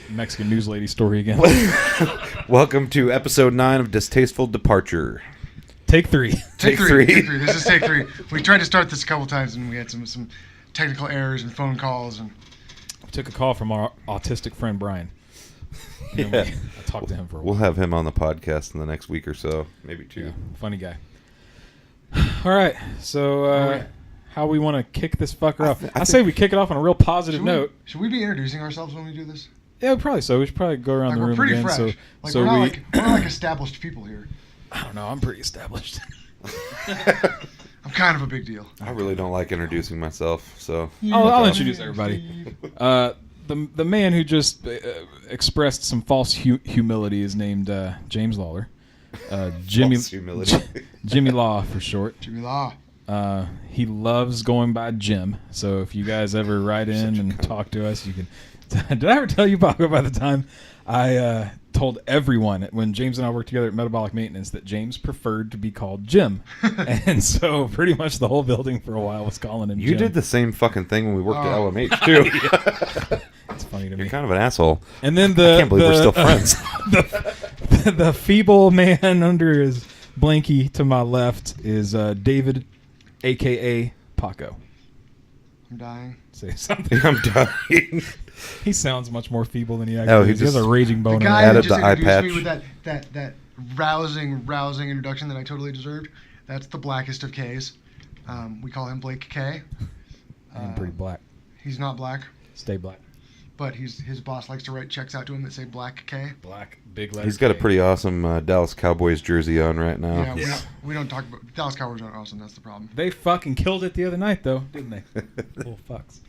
Mexican news lady story again. Welcome to episode 9 of Distasteful Departure. Take three. Take three. This is take 3. We tried to start this a couple times and we had some technical errors and phone calls. And We took a call from our autistic friend Brian. Yeah. I talked to him for a while. We'll have him on the podcast in the next week or so, maybe 2. Yeah, funny guy. All right, so how we want to kick this fucker off? I say we kick it off on a real positive note. Should we be introducing ourselves when we do this? Yeah, probably so. We should probably go around the room we're pretty again. fresh. So we're not like established people here. I don't know. I'm pretty established. I'm kind of a big deal. I really don't like introducing myself, so... I'll introduce everybody. The man who just expressed some false humility is named James Lawler. Jimmy Jimmy Law for short. Jimmy Law. He loves going by Jim. So if you guys ever write in and talk to us, you can. Did I ever tell you, Paco, by the time I told everyone when James and I worked together at Metabolic Maintenance that James preferred to be called Jim, and so pretty much the whole building for a while was calling him Jim. You did the same fucking thing when we worked at LMH too. It's funny to me. You're kind of an asshole. And then I can't believe we're still friends. The feeble man under his blankie to my left is David, a.k.a. Paco. I'm dying. Say something. I'm dying. He sounds much more feeble than he actually is. He has a raging boner. The guy added that just the eye introduced patch. me with that rousing introduction that I totally deserved. That's the blackest of K's. We call him Blake K. I'm pretty black. He's not black. Stay black. But his boss likes to write checks out to him that say Black K. Black, big letter. He's got a K. pretty awesome Dallas Cowboys jersey on right now. Yeah, we don't talk about Dallas Cowboys aren't awesome. That's the problem. They fucking killed it the other night, though, didn't they? Little fucks.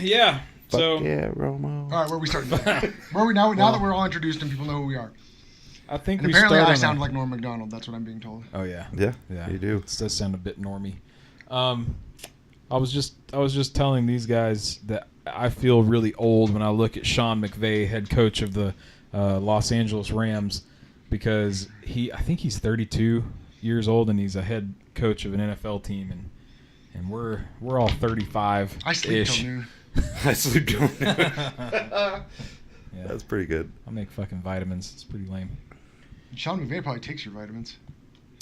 Yeah. Fuck So yeah, Romo. All right, where are we starting? Where are we now? Now that we're all introduced and people know who we are. I think And we apparently start I on sound like Norm Macdonald. That's what I'm being told. Oh yeah. Yeah, you do. It does sound a bit normy. I was just telling these guys that I feel really old when I look at Sean McVay, head coach of the Los Angeles Rams, because I think he's 32 years old and he's a head coach of an NFL team, and we're all 35. I sleep till noon. I sleep till noon. Yeah. That's pretty good. I make fucking vitamins. It's pretty lame. Sean McVay probably takes your vitamins.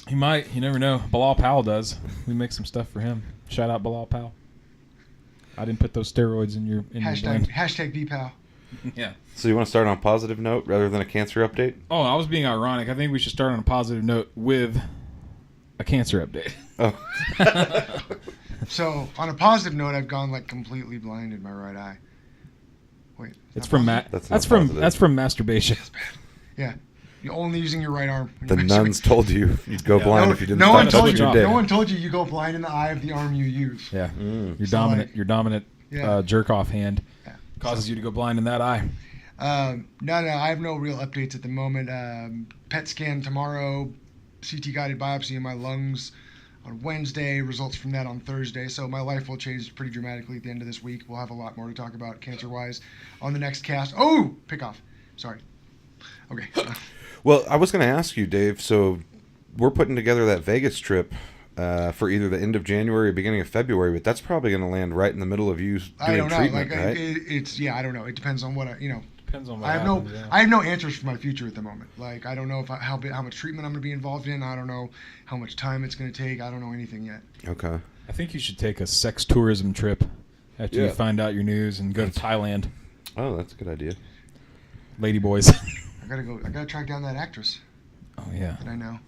He might. You never know. Bilal Powell does. We make some stuff for him. Shout out Bilal Powell. I didn't put those steroids in your blend. Hashtag BPOW. Yeah. So you want to start on a positive note rather than a cancer update? Oh, I was being ironic. I think we should start on a positive note with a cancer update. Oh. So on a positive note, I've gone like completely blind in my right eye. Wait. It's from That's that's from masturbation. Yeah. You're only using your right arm. The nuns told you you'd go blind if you didn't no one stop told touching you. your dick. No one told you go blind in the eye of the arm you use. Yeah. Your So, dominant yeah. jerk off hand Yeah. causes you to go blind in that eye. No, I have no real updates at the moment. PET scan tomorrow, CT guided biopsy in my lungs on Wednesday, results from that on Thursday. So my life will change pretty dramatically at the end of this week. We'll have a lot more to talk about cancer-wise on the next cast. Oh, pick off. Sorry. Okay. Well, I was going to ask you, Dave, so we're putting together that Vegas trip for either the end of January or beginning of February, but that's probably going to land right in the middle of you I doing don't know. treatment, Like right? I don't know. It depends on what Depends on what I have happens, yeah. I have no answers for my future at the moment. Like I don't know how much treatment I'm going to be involved in. I don't know how much time it's going to take. I don't know anything yet. Okay. I think you should take a sex tourism trip after you find out your news and go to Thailand. Oh, that's a good idea. Lady boys. I gotta track down that actress Oh yeah. that I know.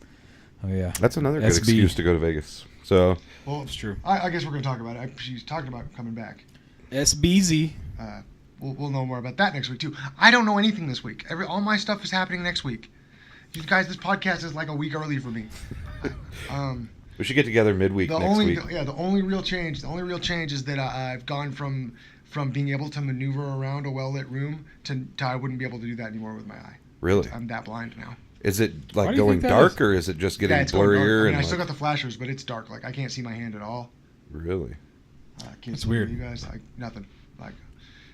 Oh yeah. That's another good SB. excuse to go to Vegas. So, Well, It's true. I guess we're gonna talk about it. She's talking about coming back. SBZ. We'll know more about that next week too. I don't know anything this week. All my stuff is happening next week. You guys, this podcast is like a week early for me. we should get together midweek next week. The only real change is that I've gone from being able to maneuver around a well-lit room to I wouldn't be able to do that anymore with my eye. Really? I'm that blind now. Is it Why like do you going think that dark is? or is it just getting It's going dark. blurrier? I mean, I and still like- got the flashers, but it's dark. Like I can't see my hand at all. Really? I can't That's see weird. You guys, like nothing. Like,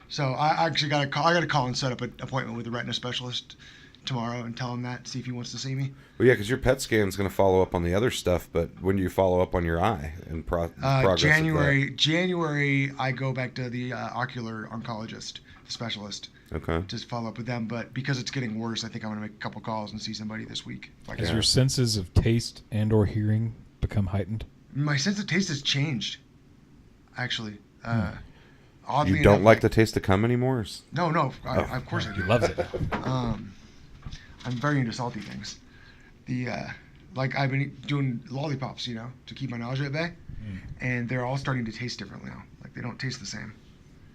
so I actually got to call. I got to call and set up an appointment with a retina specialist tomorrow and tell him that. See if he wants to see me. Well, yeah, because your PET scan's going to follow up on the other stuff, but when do you follow up on your eye and progress? January, I go back to the ocular oncologist the specialist. Okay. Just follow up with them. But because it's getting worse, I think I'm going to make a couple calls and see somebody this week. If I Has can. your senses of taste and or hearing become heightened? My sense of taste has changed, actually. Oddly You don't enough, like the taste of cum anymore? No, Oh. of course I He do. loves it. I'm very into salty things. Like I've been doing lollipops, to keep my nausea at bay, and they're all starting to taste different now. Like they don't taste the same.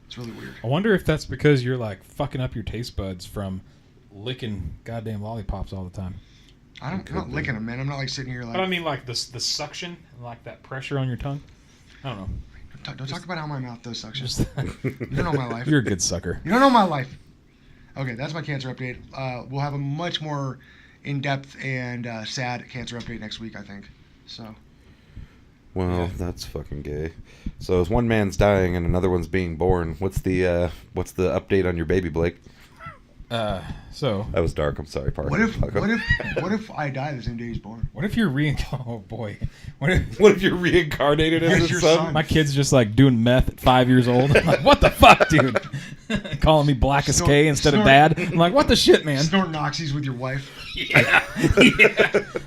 It's really weird. I wonder if that's because you're like fucking up your taste buds from licking goddamn lollipops all the time. I'm not licking them, man. I'm not like sitting here like. But I mean, like the suction, like that pressure on your tongue. I don't know. Don't talk about how my mouth does suction. Just You don't know my life. you're a good sucker. You don't know my life. Okay, that's my cancer update. We'll have a much more in-depth and sad cancer update next week, I think. So. Well, that's fucking gay. So as one man's dying and another one's being born, what's the update on your baby, Blake? So That was dark. I'm sorry, Parker. What if I die the same day he's born? what if you're oh boy, what What if you're reincarnated as As his your son? son. my kid's just like doing meth at 5 years old? I'm like, what the fuck, dude? Calling me Black as K instead of snort- Dad. I'm like, what the shit, man? Snort Noxies with your wife. Yeah.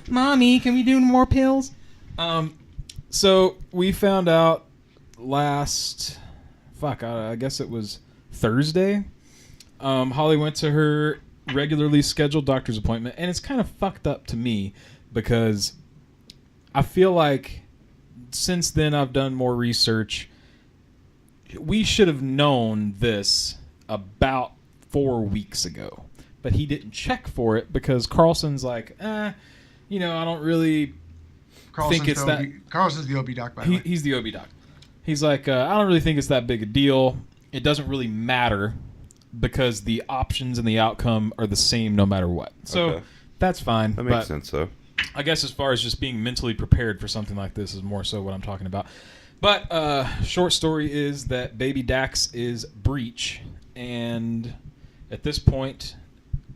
Mommy, can we do more pills? So we found out last, I guess it was Thursday. Holly went to her regularly scheduled doctor's appointment, and it's kind of fucked up to me because I feel like since then I've done more research. We should have known this about 4 weeks ago, but he didn't check for it because Carlson's like, I don't really think it's that. Carlson's the OB doc, by the way. He's the OB doc. He's like, I don't really think it's that big a deal. It doesn't really matter because the options and the outcome are the same no matter what. So Okay. that's fine. That makes but sense, though. I guess as far as just being mentally prepared for something like this is more so what I'm talking about. But short story is that baby Dax is breech, and at this point,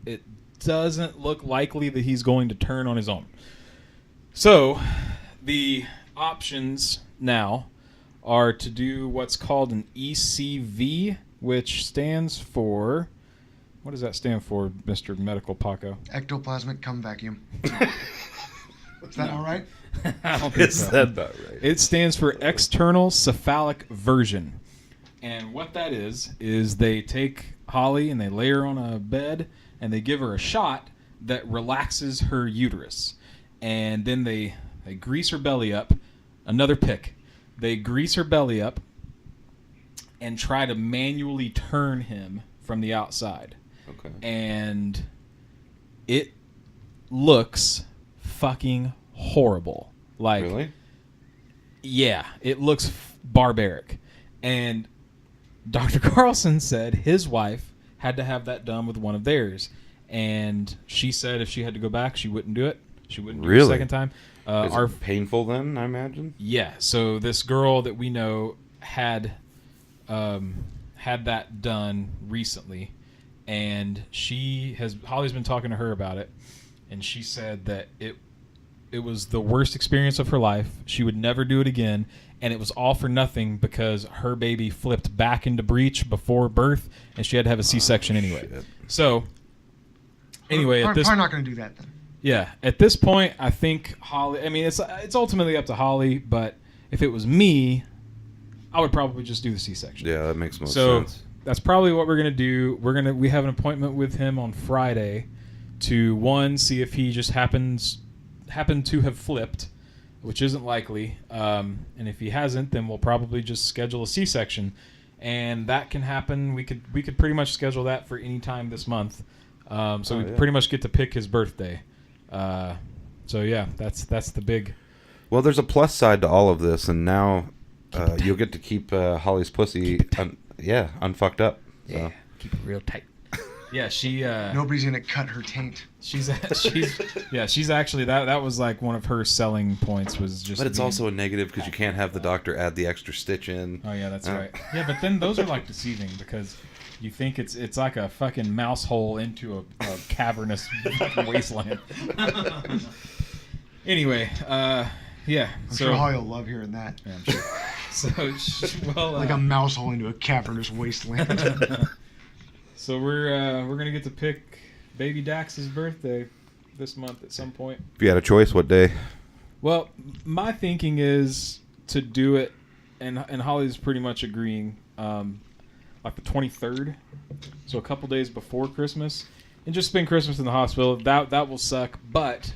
it doesn't look likely that he's going to turn on his own. So the options now are to do what's called an ECV, which stands for... What does that stand for, Mr. Medical Paco? Ectoplasmic cum vacuum. Is that all right? I don't think Is so. that about right? It stands for external cephalic version. And what that is they take Holly and they lay her on a bed and they give her a shot that relaxes her uterus. And then they grease her belly up. Another pick. They grease her belly up and try to manually turn him from the outside. Okay. And it looks fucking horrible. Like, Really? yeah, it looks barbaric. And Dr. Carlson said his wife had to have that done with one of theirs. And she said if she had to go back, she wouldn't do it. She wouldn't do it a Really? second time. Is it painful then, I imagine? Yeah, so this girl that we know had that done recently, and Holly's been talking to her about it, and she said that it was the worst experience of her life. She would never do it again, and it was all for nothing because her baby flipped back into breech before birth, and she had to have a C-section anyway. Shit. So, anyway, at this Probably not going to do that then. yeah, at this point, I think Holly... I mean, it's ultimately up to Holly, but if it was me, I would probably just do the C-section. Yeah, that makes most So sense. that's probably what we're going to do. We have an appointment with him on Friday to, see if he just happened to have flipped, which isn't likely. And if he hasn't, then we'll probably just schedule a C-section. And that can happen. We could pretty much schedule that for any time this month. We pretty much get to pick his birthday. So yeah, that's the big. Well, there's a plus side to all of this, and now you'll get to keep Holly's pussy unfucked up. So. Yeah, keep it real tight. Yeah, she. Nobody's going to cut her taint. She's actually that was like one of her selling points was just. But it's being- also a negative because you can't have the doctor add the extra stitch in. Oh yeah, that's right. Yeah, but then those are like deceiving because you think it's like a fucking mouse hole into a cavernous fucking wasteland. Anyway, yeah. I'm sure Holly will love hearing that. Yeah, I'm sure. So, well, Like a mouse hole into a cavernous wasteland. So we're gonna get to pick baby Dax's birthday this month at some point. If you had a choice, what day? Well, my thinking is to do it, and Holly's pretty much agreeing, like the 23rd, so a couple days before Christmas, and just spend Christmas in the hospital. That will suck, but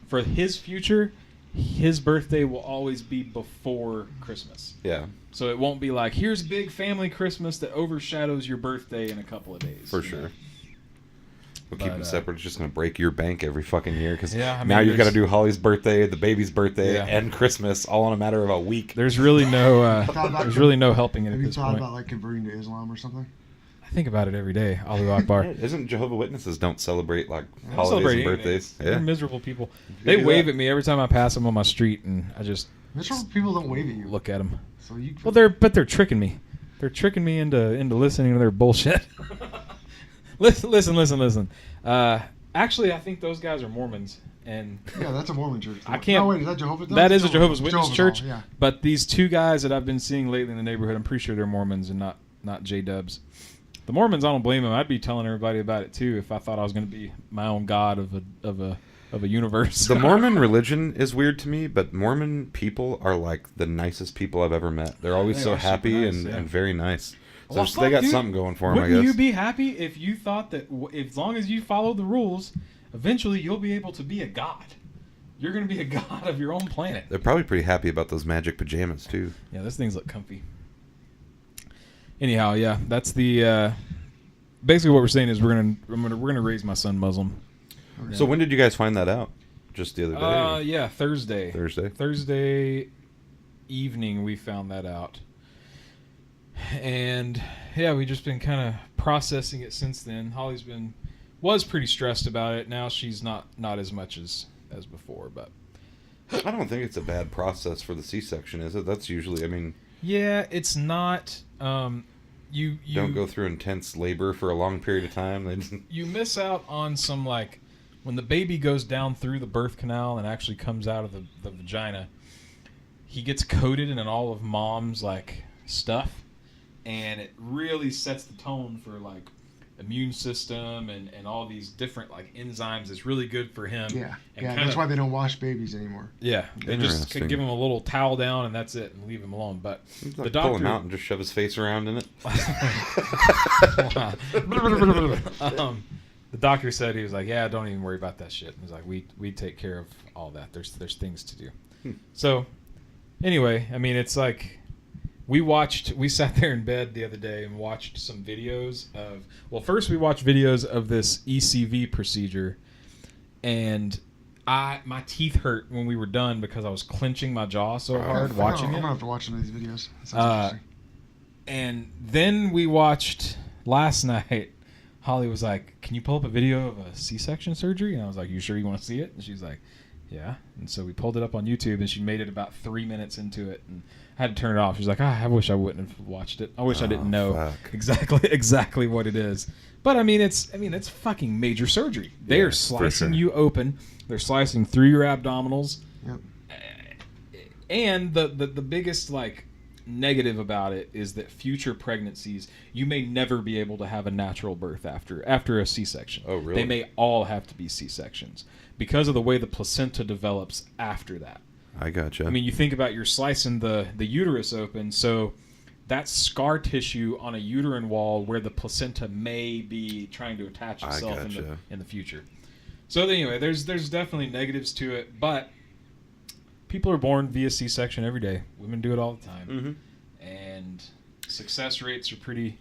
for his future, his birthday will always be before Christmas. Yeah. So it won't be like, here's big family Christmas that overshadows your birthday in a couple of days. For sure. We'll keep But, them separate. It's just going to break your bank every fucking year because Yeah, I mean, now you've got to there's- do Holly's birthday, the baby's birthday, Yeah. and Christmas all in a matter of a week. There's really no There's helping it Have at you this thought point. about like converting to Islam or something? I think about it every day. Allahu Akbar. Isn't Jehovah's Witnesses don't celebrate like I don't holidays celebrate and anything. birthdays? They're Yeah. miserable people. You They do wave that. at me every time I pass them on my street, and I just Miserable people don't wave at you. look at them. So you. Well, they're tricking me. They're tricking me into listening to their bullshit. Listen. Actually, I think those guys are Mormons, and Yeah, that's a Mormon church. I can't- No, wait, is that Jehovah's? that is a Jehovah's Witness church. Yeah. But these two guys that I've been seeing lately in the neighborhood, I'm pretty sure they're Mormons and not J-Dubs. The Mormons, I don't blame them. I'd be telling everybody about it too if I thought I was going to be my own god of a universe. The Mormon religion is weird to me, but Mormon people are like the nicest people I've ever met. They're always They so are super happy nice, and, yeah. and very nice. So Well, they fuck, got dude. something going for them, I Wouldn't guess. you be happy if you thought that as long as you follow the rules, eventually you'll be able to be a god? You're going to be a god of your own planet. They're probably pretty happy about those magic pajamas too. Yeah, those things look comfy. Anyhow, yeah, that's the basically what we're saying is we're gonna raise my son Muslim. Okay. So when did you guys find that out? Just the other day? or Yeah, Thursday. Thursday? Evening we found that out. And yeah, we've just been kind of processing it since then. Holly's was pretty stressed about it. Now she's not as much as before, but I don't think it's a bad process for the C-section, is it? That's usually, I mean, yeah, it's not you don't go through intense labor for a long period of time. They just- you miss out on some, like, when the baby goes down through the birth canal and actually comes out of the vagina, he gets coated in all of mom's, like, stuff, and it really sets the tone for, like, immune system and all these different, like, enzymes. It's really good for him. Yeah, And yeah. kinda- That's why they don't wash babies anymore. Yeah, they just Interesting. could give him a little towel down and that's it, and leave him alone. But Like the pull doctor him out and just shove his face around in it. The doctor said, he was like, yeah, don't even worry about that shit. He's like, we take care of all that. There's things to do. So anyway, I mean, it's like we sat there in bed the other day and watched some videos of, well, first we watched videos of this ECV procedure, and my teeth hurt when we were done because I was clenching my jaw so hard watching I'm it. gonna have to watch some of these videos. That sounds interesting. And then we watched last night. Holly was like, "Can you pull up a video of a C-section surgery?" And I was like, "You sure you want to see it?" And she's like, "Yeah." And so we pulled it up on YouTube, and she made it about 3 minutes into it, and I had to turn it off. She's like, I wish I wouldn't have watched it. I wish I didn't know fuck. exactly what it is." But I mean, it's fucking major surgery. They Yeah, are for slicing sure. you open. They're slicing through your abdominals. Yep. And the biggest, like, negative about it is that future pregnancies, you may never be able to have a natural birth after a C-section. Oh, really? They may all have to be C-sections because of the way the placenta develops after that. I gotcha. I mean, you think about, you're slicing the uterus open, so that's scar tissue on a uterine wall where the placenta may be trying to attach I itself gotcha. in the future. So anyway, there's definitely negatives to it, but people are born via C-section every day. Women do it all the time. Mm-hmm. And success rates are pretty.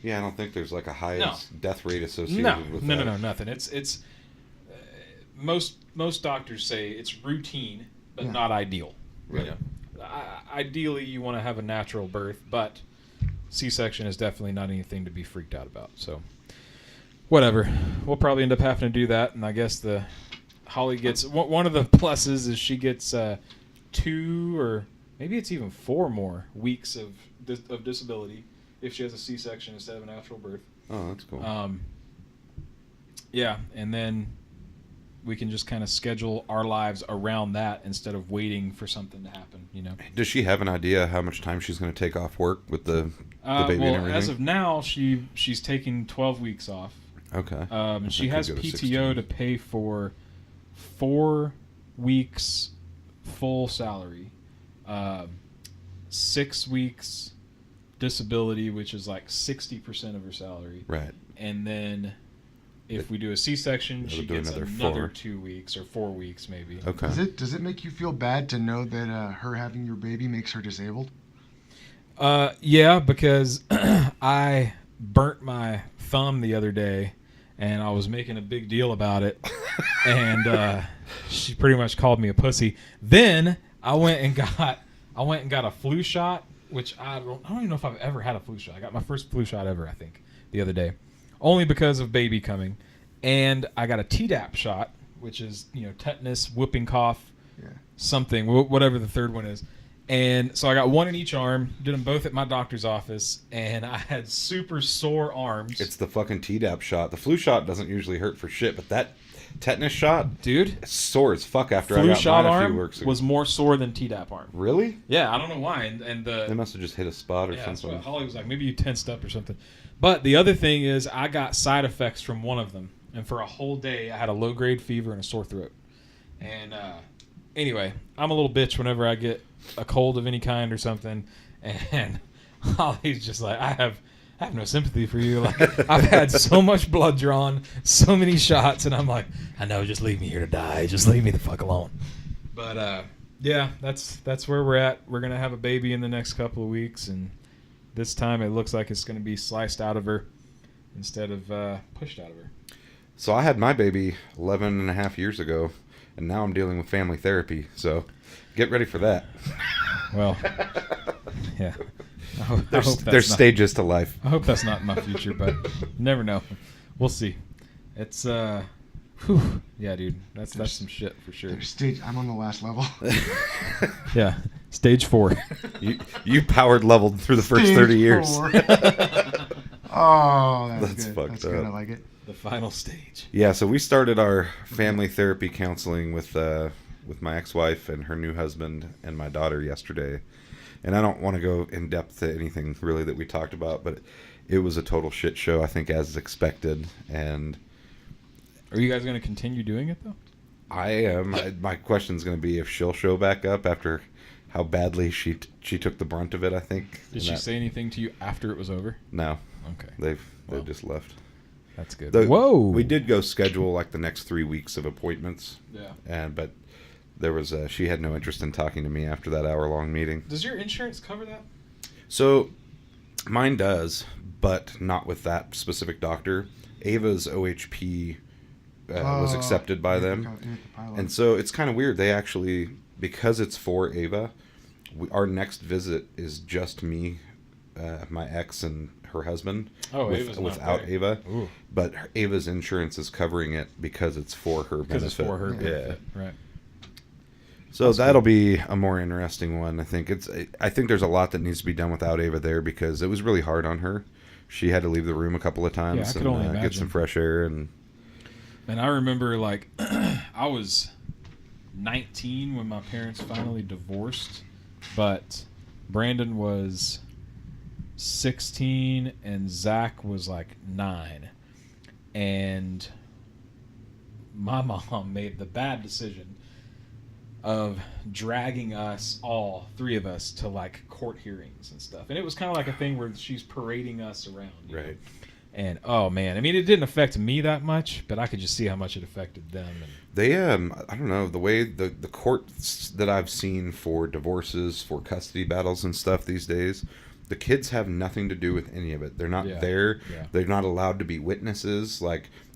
Yeah, I don't think there's like a highest death rate associated with No, that. nothing. It's most doctors say it's routine, but Yeah. not ideal. Right. You know? Ideally, you want to have a natural birth, but C-section is definitely not anything to be freaked out about. So, whatever. We'll probably end up having to do that, and I guess Holly gets one of the pluses is she gets 2 or maybe it's even 4 more weeks of disability if she has a C-section instead of a natural birth. Oh, that's cool. Yeah, and then we can just kind of schedule our lives around that instead of waiting for something to happen. Does she have an idea how much time she's going to take off work with the baby and everything? As of now, she's taking 12 weeks off. Okay. And she has PTO to pay for 4 weeks full salary, 6 weeks disability, which is like 60% of her salary. Right. And then if we do a C-section, she gets another 2 weeks or 4 weeks maybe. Okay. Does it make you feel bad to know that her having your baby makes her disabled? Yeah, because I burnt my thumb the other day, and I was making a big deal about it, and she pretty much called me a pussy. Then I went and got a flu shot, which I don't even know if I've ever had a flu shot. I got my first flu shot ever, I think, the other day, only because of baby coming, and I got a Tdap shot, which is tetanus, whooping cough, something, whatever the third one is. And so I got one in each arm, did them both at my doctor's office, and I had super sore arms. It's the fucking Tdap shot. The flu shot doesn't usually hurt for shit, but that tetanus shot, dude, it's sore as fuck after flu I got shot mine a arm few weeks ago. was more sore than Tdap arm. Really? Yeah, I don't know why. And They must have just hit a spot or that's something. what Holly was like, maybe you tensed up or something. But the other thing is I got side effects from one of them. And for a whole day, I had a low-grade fever and a sore throat. And anyway, I'm a little bitch whenever I get a cold of any kind or something. And Holly's just like, I have no sympathy for you. Like, I've had so much blood drawn, so many shots, and I'm like, I know, just leave me here to die. Just leave me the fuck alone. But yeah, that's where we're at. We're gonna have a baby in the next couple of weeks, and this time it looks like it's gonna be sliced out of her instead of pushed out of her. So I had my baby 11 and a half years ago, and now I'm dealing with family therapy. So get ready for that. Well, yeah. There's stages to life. I hope that's not in my future, but you never know. We'll see. It's yeah, dude. That's some shit for sure. I'm on the last level. Yeah, stage 4. You powered leveled through the first Stage 30 years. 4. Oh, that's good. Fucked That's up. good. I like it. The final stage. Yeah, so we started our family therapy counseling with my ex-wife and her new husband and my daughter yesterday. And I don't want to go in depth to anything really that we talked about, but it was a total shit show, I think, as expected. And are you guys going to continue doing it though? I am. My question's going to be if she'll show back up after how badly she took the brunt of it, I think. Did she say anything to you after it was over? No. Okay. They've just left. That's good. Whoa. We did go schedule like the next 3 weeks of appointments. Yeah. But there was she had no interest in talking to me after that hour-long meeting. Does your insurance cover that? So mine does, but not with that specific doctor. Ava's OHP was accepted by them. And so it's kind of weird. They actually, because it's for Ava, our next visit is just me, my ex, and her husband. Without Ava. Ooh. But Ava's insurance is covering it because it's for her benefit. Because it's for her benefit. Yeah. Right. So that'll be a more interesting one. I think there's a lot that needs to be done without Ava there because it was really hard on her. She had to leave the room a couple of times and get some fresh air. And I remember I was 19 when my parents finally divorced, but Brandon was 16 and Zach was 9. And my mom made the bad decision of dragging us all, 3 of us, to court hearings and stuff. And it was kind of like a thing where she's parading us around. Right. Know? And oh man, I mean, it didn't affect me that much, but I could just see how much it affected them. And they, I don't know, the way the courts that I've seen for divorces, for custody battles and stuff these days, the kids have nothing to do with any of it. They're not there. Yeah. They're not allowed to be witnesses.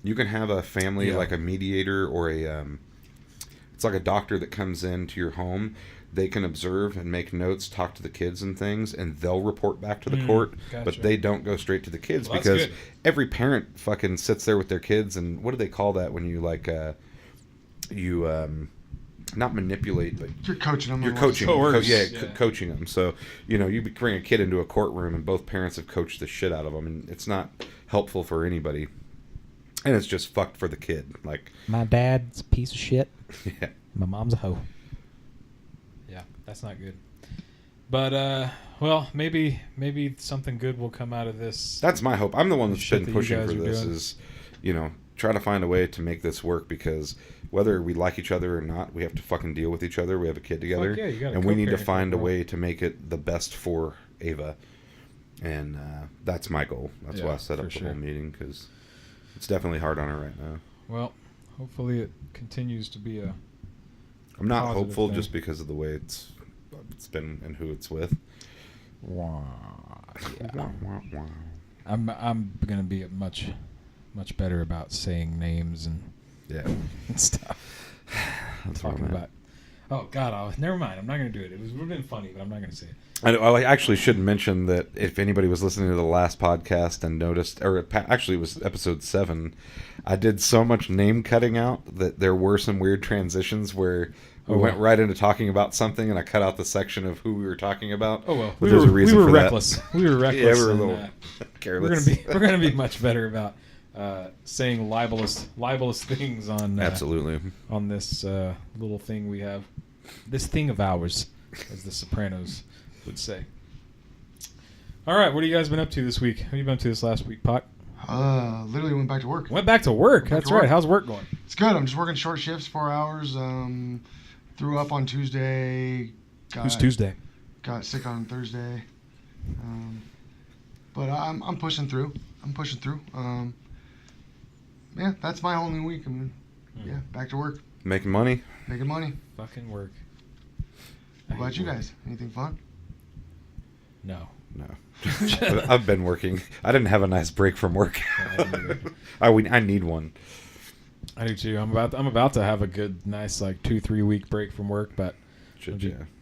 You can have a family, like a mediator or it's like a doctor that comes into your home. They can observe and make notes, talk to the kids and things, and they'll report back to the court. Gotcha. But they don't go straight to the kids because every parent fucking sits there with their kids. And what do they call that when you not manipulate, but you're coaching them. You're coaching, coaching them. So you bring a kid into a courtroom, and both parents have coached the shit out of them, and it's not helpful for anybody. And it's just fucked for the kid. Like, my dad's a piece of shit. Yeah. My mom's a hoe. Yeah, that's not good. But well, maybe something good will come out of this. That's my hope. I'm the one that's been that pushing for this. doing. Is, try to find a way to make this work, because whether we like each other or not, we have to fucking deal with each other. We have a kid together, yeah, you gotta and we need to co-parent find a that, way to make it the best for Ava. And that's my goal. That's why I set up the whole meeting, because it's definitely hard on her right now. Well, hopefully it continues to be a. I'm not positive hopeful thing. just because of the way it's been and who it's with. Yeah. I'm gonna be much better about saying names and stuff. Talking about. Oh God! Never mind. I'm not gonna do it. It would have been funny, but I'm not gonna say it. I actually should mention that if anybody was listening to the last podcast and noticed, or actually it was episode 7, I did so much name cutting out that there were some weird transitions where we went right into talking about something, and I cut out the section of who we were talking about. Oh well, we were reckless. We were reckless. Yeah, we were a little careless. We're gonna be much better about saying libelous things on absolutely on this little thing we have, this thing of ours, as the Sopranos would say. All right, what have you guys been up to this week? What have you been up to this last week, Pac? Literally went back to work. Went back to work. That's right. How's work going? It's good. I'm just working short shifts, 4 hours. Threw up on Tuesday. Who's Tuesday? Got sick on Thursday. But I'm pushing through. Yeah, that's my only week. I mean, yeah, back to work. Making money. Fucking work. What about you guys? Anything fun? No. I've been working. I didn't have a nice break from work. I need one. I do too. I'm about to have a good, nice, like 2-3 week break from work, but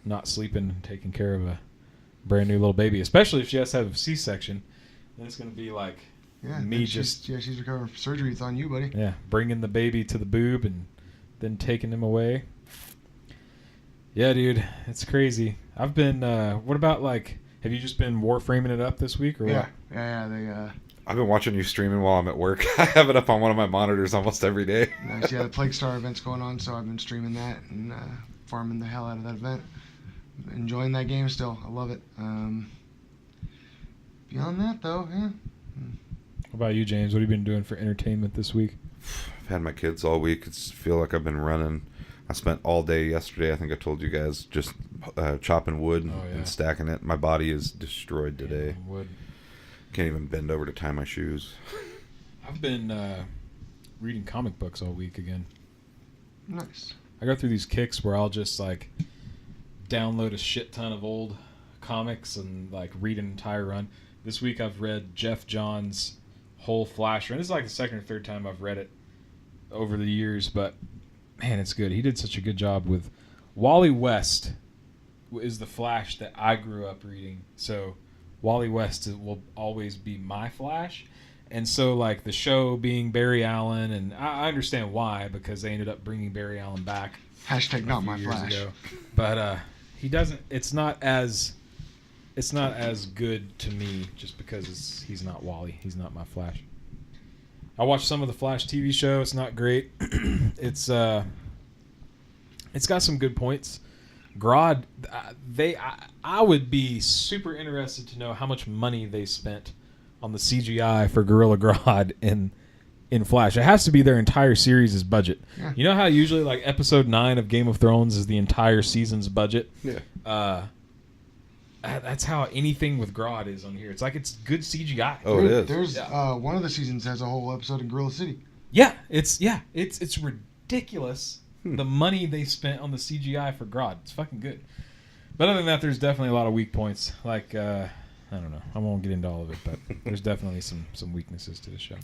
not sleeping and taking care of a brand new little baby, especially if she has to have a C-section. Then it's gonna be like she's recovering from surgery. It's on you, buddy. Yeah, bringing the baby to the boob and then taking him away. Yeah, dude, it's crazy. I've been. What about like? Have you just been warframing it up this week or what? Yeah. I've been watching you streaming while I'm at work. I have it up on one of my monitors almost every day. Nice. Yeah, the Plague Star event's going on, so I've been streaming that and farming the hell out of that event. Enjoying that game still. I love it. Beyond that, though, yeah. What about you, James? What have you been doing for entertainment this week? I've had my kids all week. I feel like I've been running. I spent all day yesterday. I think I told you guys, just chopping wood and stacking it. My body is destroyed today. Wood. Can't even bend over to tie my shoes. I've been reading comic books all week again. Nice. I go through these kicks where I'll just like download a shit ton of old comics and like read an entire run. This week I've read Jeff Johns' whole Flash run. This is like the second or third time I've read it over the years, but man, it's good. He did such a good job with Wally West is the Flash that I grew up reading. So Wally West will always be my Flash. And so like the show being Barry Allen, and I understand why, because they ended up bringing Barry Allen back. Hashtag not my Flash. Ago. But he doesn't. It's not as good to me just because he's not Wally. He's not my Flash. I watched some of the Flash TV show. It's not great. It's got some good points. Grodd, I would be super interested to know how much money they spent on the CGI for Gorilla Grodd in Flash. It has to be their entire series' budget. Yeah. You know how usually like episode 9 of Game of Thrones is the entire season's budget? Yeah. That's how anything with Grodd is on here. It's like it's good CGI. Oh, it is. There's one of the seasons has a whole episode in Gorilla City. Yeah, it's ridiculous the money they spent on the CGI for Grodd. It's fucking good. But other than that, there's definitely a lot of weak points. Like I don't know. I won't get into all of it, but there's definitely some weaknesses to the show.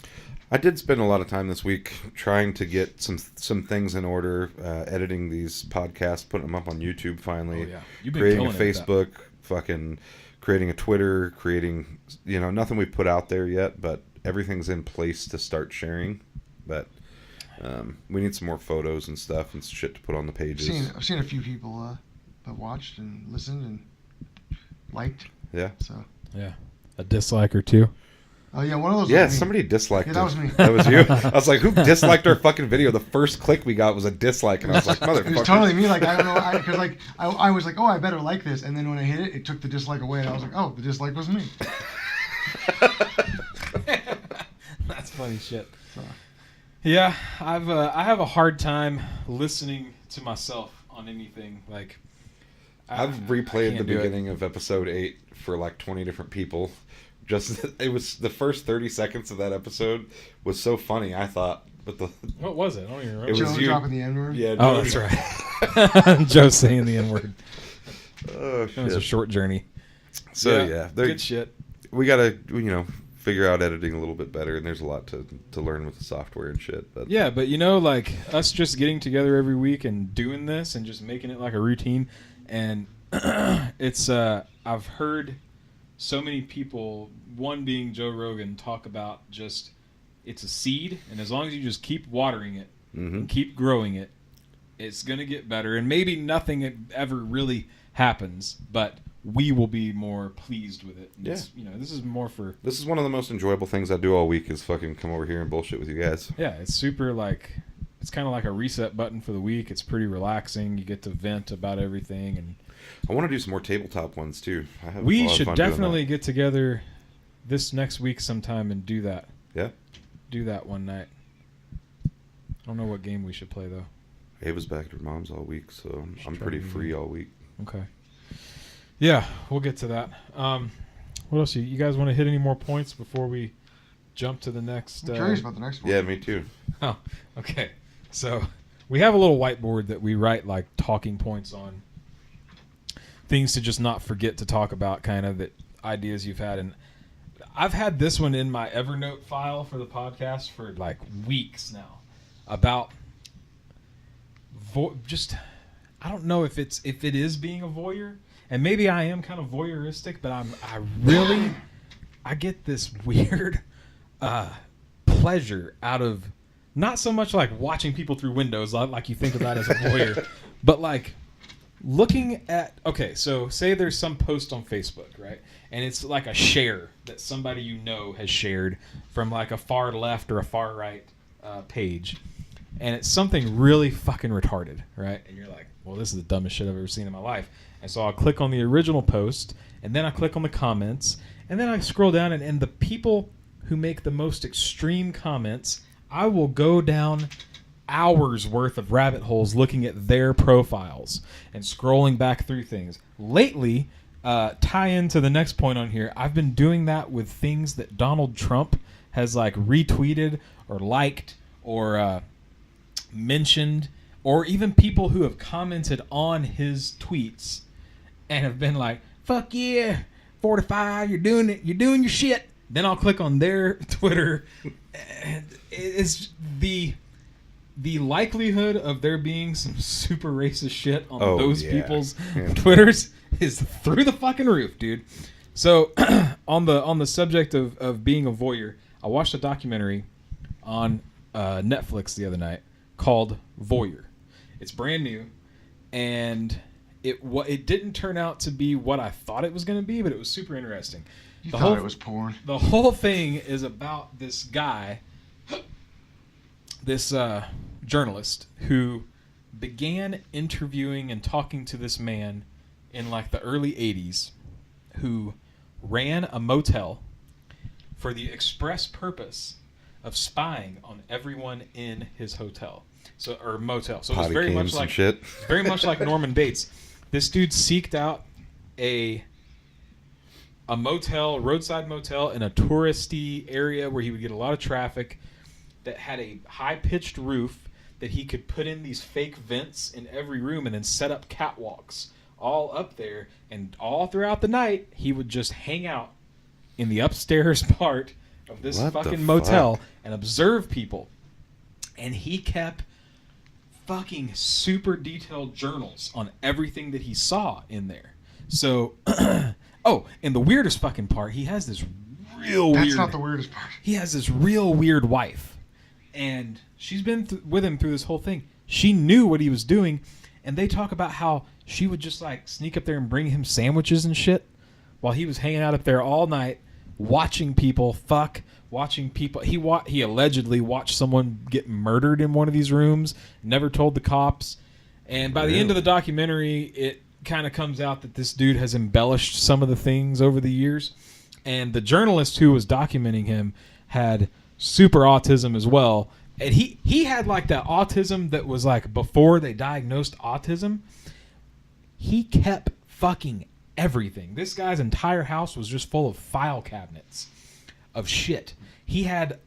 I did spend a lot of time this week trying to get some things in order, editing these podcasts, putting them up on YouTube finally. Oh, yeah. You've been creating a Facebook, fucking creating a Twitter, creating, nothing we put out there yet, but everything's in place to start sharing. But we need some more photos and stuff and shit to put on the pages. I've seen a few people that watched and listened and liked. Yeah. So. Yeah. A dislike or two. Oh, yeah, one of those Yeah, was me. somebody disliked Yeah, that was me. That was you? I was like, who disliked our fucking video? The first click we got was a dislike, and I was like, motherfucker. It was totally me. Like, I don't know, because like I was like, oh, I better like this, and then when I hit it, it took the dislike away, and I was like, oh, the dislike was me. That's funny shit. Yeah, I have a hard time listening to myself on anything. Like, I've I replayed the can't do it. beginning of episode 8 for like 20 different people. Just it was the first 30 seconds of that episode was so funny, I thought. But What was it? I don't even remember. It was Joe you. dropping the N-word. Yeah. Oh, that's right. Joe saying the N-word. Oh It was a shit. short journey. So yeah, good shit. we gotta figure out editing a little bit better, and there's a lot to learn with the software and shit. But Yeah, but like us just getting together every week and doing this and just making it like a routine, and it's I've heard so many people, one being Joe Rogan, talk about just it's a seed, and as long as you just keep watering it and keep growing it, it's gonna get better. And maybe nothing ever really happens, but we will be more pleased with it. And Yeah. this is more for. This is one of the most enjoyable things I do all week is fucking come over here and bullshit with you guys. Yeah, it's super it's kind of like a reset button for the week. It's pretty relaxing. You get to vent about everything, and I want to do some more tabletop ones too. I have a we lot of should fun doing definitely get together this next week sometime and do that. Yeah. Do that one night. I don't know what game we should play though. Ava's back at her mom's all week, so I'm pretty free all week. Okay. Yeah, we'll get to that. What else? You guys want to hit any more points before we jump to the next? I'm curious about the next one. Yeah, me too. Oh, okay. So we have a little whiteboard that we write like talking points on, things to just not forget to talk about, kind of that ideas you've had. And I've had this one in my Evernote file for the podcast for like weeks now about just I don't know if it is being a voyeur, and maybe I am kind of voyeuristic, but I get this weird pleasure out of not so much like watching people through windows like you think about as a voyeur, but like looking at, okay, so say there's some post on Facebook, right? And it's like a share that somebody has shared from like a far left or a far right page. And it's something really fucking retarded, right? And you're like, well, this is the dumbest shit I've ever seen in my life. And so I'll click on the original post, and then I click on the comments, and then I scroll down, and the people who make the most extreme comments, I will go down hours worth of rabbit holes looking at their profiles and scrolling back through things. Lately, tie into the next point on here, I've been doing that with things that Donald Trump has like retweeted or liked or mentioned, or even people who have commented on his tweets and have been like, fuck yeah, 45, you're doing it, you're doing your shit. Then I'll click on their Twitter, and it's the likelihood of there being some super racist shit on those people's Twitters is through the fucking roof, dude. So on the subject of being a voyeur, I watched a documentary on Netflix the other night called Voyeur. It's brand new, and it didn't turn out to be what I thought it was going to be, but it was super interesting. You thought it was porn. The whole thing is about this guy, this journalist, who began interviewing and talking to this man in like the early 80s, who ran a motel for the express purpose of spying on everyone in his hotel. Or motel. So it was very much like shit. very much like Norman Bates. This dude seeked out a motel, roadside motel in a touristy area where he would get a lot of traffic, that had a high-pitched roof that he could put in these fake vents in every room and then set up catwalks all up there, and all throughout the night he would just hang out in the upstairs part of this fucking motel and observe people. And he kept fucking super detailed journals on everything that he saw in there. So, and the weirdest fucking part, he has this real weird... That's not the weirdest part. He has this real weird wife. And she's been with him through this whole thing. She knew what he was doing. And they talk about how she would just like sneak up there and bring him sandwiches and shit while he was hanging out up there all night, watching people fuck, watching people. He allegedly watched someone get murdered in one of these rooms. Never told the cops. And by the end of the documentary, it kind of comes out that this dude has embellished some of the things over the years. And the journalist who was documenting him had super autism as well. And he had like that autism that was like before they diagnosed autism. He kept fucking everything. This guy's entire house was just full of file cabinets of shit. He had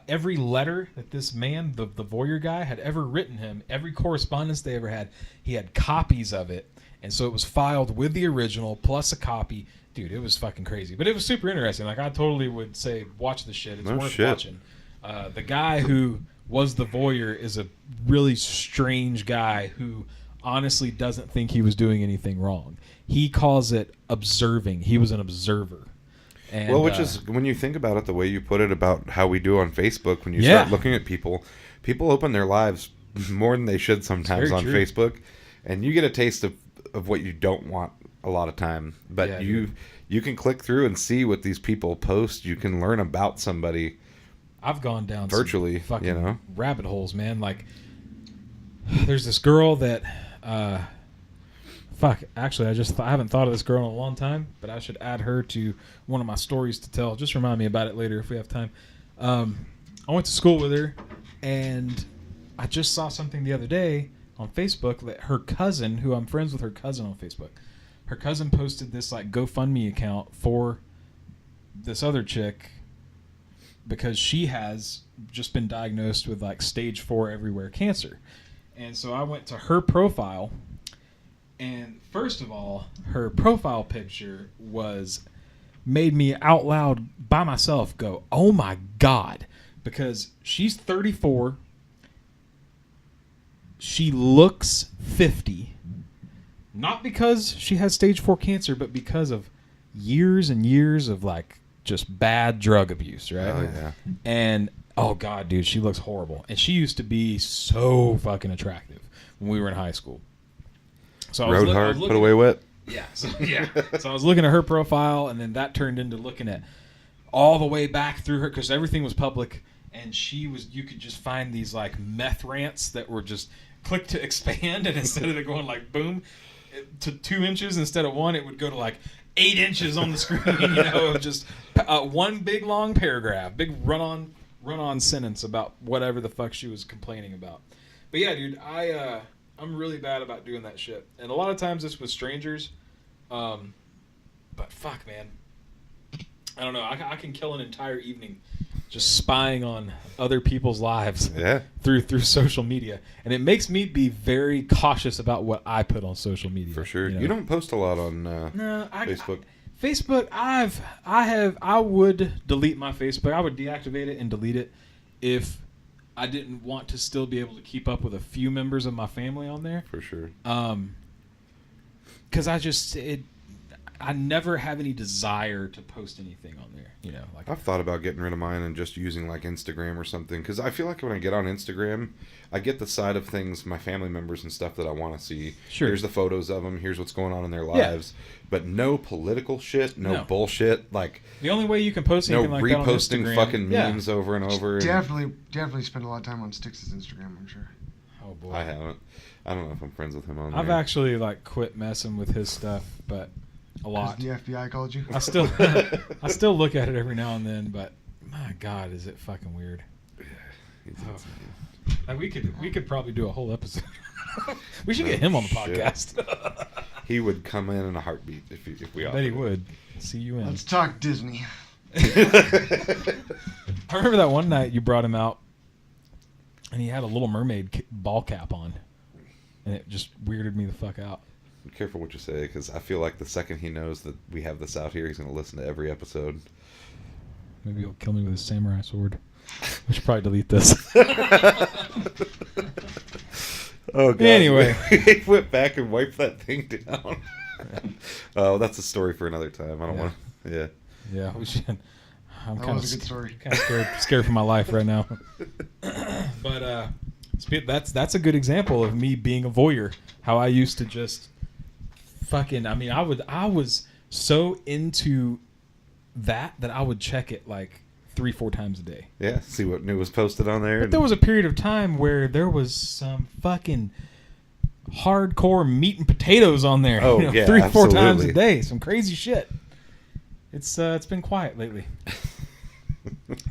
every letter that this man, the voyeur guy, had ever written him, every correspondence they ever had, he had copies of it. And so it was filed with the original plus a copy. Dude, it was fucking crazy. But it was super interesting. Like, I totally would say, watch the shit. It's worth watching. The guy who was the voyeur is a really strange guy who honestly doesn't think he was doing anything wrong. He calls it observing. He was an observer. And, well, which is, when you think about it, the way you put it about how we do on Facebook, when you start looking at people open their lives more than they should sometimes on Facebook, and you get a taste of what you don't want a lot of time. But you can click through and see what these people post. You can learn about somebody. I've gone down virtually, some fucking rabbit holes, man. Like, there's this girl that, actually, I haven't thought of this girl in a long time, but I should add her to one of my stories to tell. Just remind me about it later if we have time. I went to school with her, and I just saw something the other day on Facebook that her cousin, who I'm friends with her cousin on Facebook, her cousin posted this like GoFundMe account for this other chick because she has just been diagnosed with like stage 4 everywhere cancer. And so I went to her profile, and first of all, her profile picture made me out loud by myself go, oh my God, because she's 34. She looks 50. Not because she has stage 4 cancer, but because of years and years of like just bad drug abuse, right? Oh, yeah. And, oh God, dude, she looks horrible. And she used to be so fucking attractive when we were in high school. So I Rode hard, put away wet. Yeah. So I was looking at her profile, and then that turned into looking at all the way back through her, because everything was public, and you could just find these like meth rants that were just click to expand, and instead of it going like boom to 2 inches instead of 1, it would go to like 8 inches on the screen, just one big long paragraph, big run-on sentence about whatever the fuck she was complaining about. But yeah, dude, I'm really bad about doing that shit. And a lot of times it's with strangers. But fuck, man. I don't know. I can kill an entire evening just spying on other people's lives through social media. And it makes me be very cautious about what I put on social media. For sure. You don't post a lot on Facebook. Facebook, I would delete my Facebook. I would deactivate it and delete it if I didn't want to still be able to keep up with a few members of my family on there. For sure. Because I never have any desire to post anything on there. Like I've thought about getting rid of mine and just using like Instagram or something. Because I feel like when I get on Instagram, I get the side of things, my family members and stuff that I want to see. Sure. Here's the photos of them. Here's what's going on in their lives. Yeah. But no political shit, no bullshit. Like the only way you can post anything like that on Instagram. No reposting fucking memes over and over. Definitely spend a lot of time on Styx's Instagram, I'm sure. Oh boy, I haven't. I don't know if I'm friends with him on there. I've actually like quit messing with his stuff, but a lot. The FBI called you? I still look at it every now and then, but my God, is it fucking weird? Like we could probably do a whole episode. We should get him on the podcast. He would come in a heartbeat if we offered. I bet he would. See you in. Let's talk Disney. I remember that one night you brought him out, and he had a Little Mermaid ball cap on, and it just weirded me the fuck out. Be careful what you say, because I feel like the second he knows that we have this out here, he's going to listen to every episode. Maybe he'll kill me with his samurai sword. We should probably delete this. Oh, God. Anyway. He went back and wiped that thing down. Oh, that's a story for another time. I don't want to... Yeah, we should. I'm that was a good story. Kind of scared for my life right now. But that's a good example of me being a voyeur. How I used to just fucking... I mean, I was so into that I would check it like 3-4 times a day. Yeah, see what new was posted on there. But there was a period of time where there was some fucking hardcore meat and potatoes on there. Oh, yeah, 3-4 times absolutely. a day. Some crazy shit. It's been quiet lately.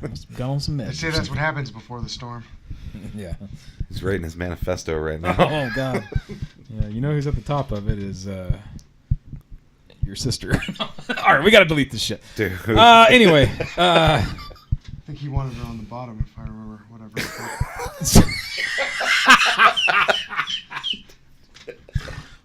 Must have gone on some meds. They say that's what happens before the storm. Yeah. He's writing his manifesto right now. Oh God. Yeah, you know who's at the top of it is your sister. All right, we got to delete this shit. Dude. Anyway. I think he wanted her on the bottom, if I remember. Whatever.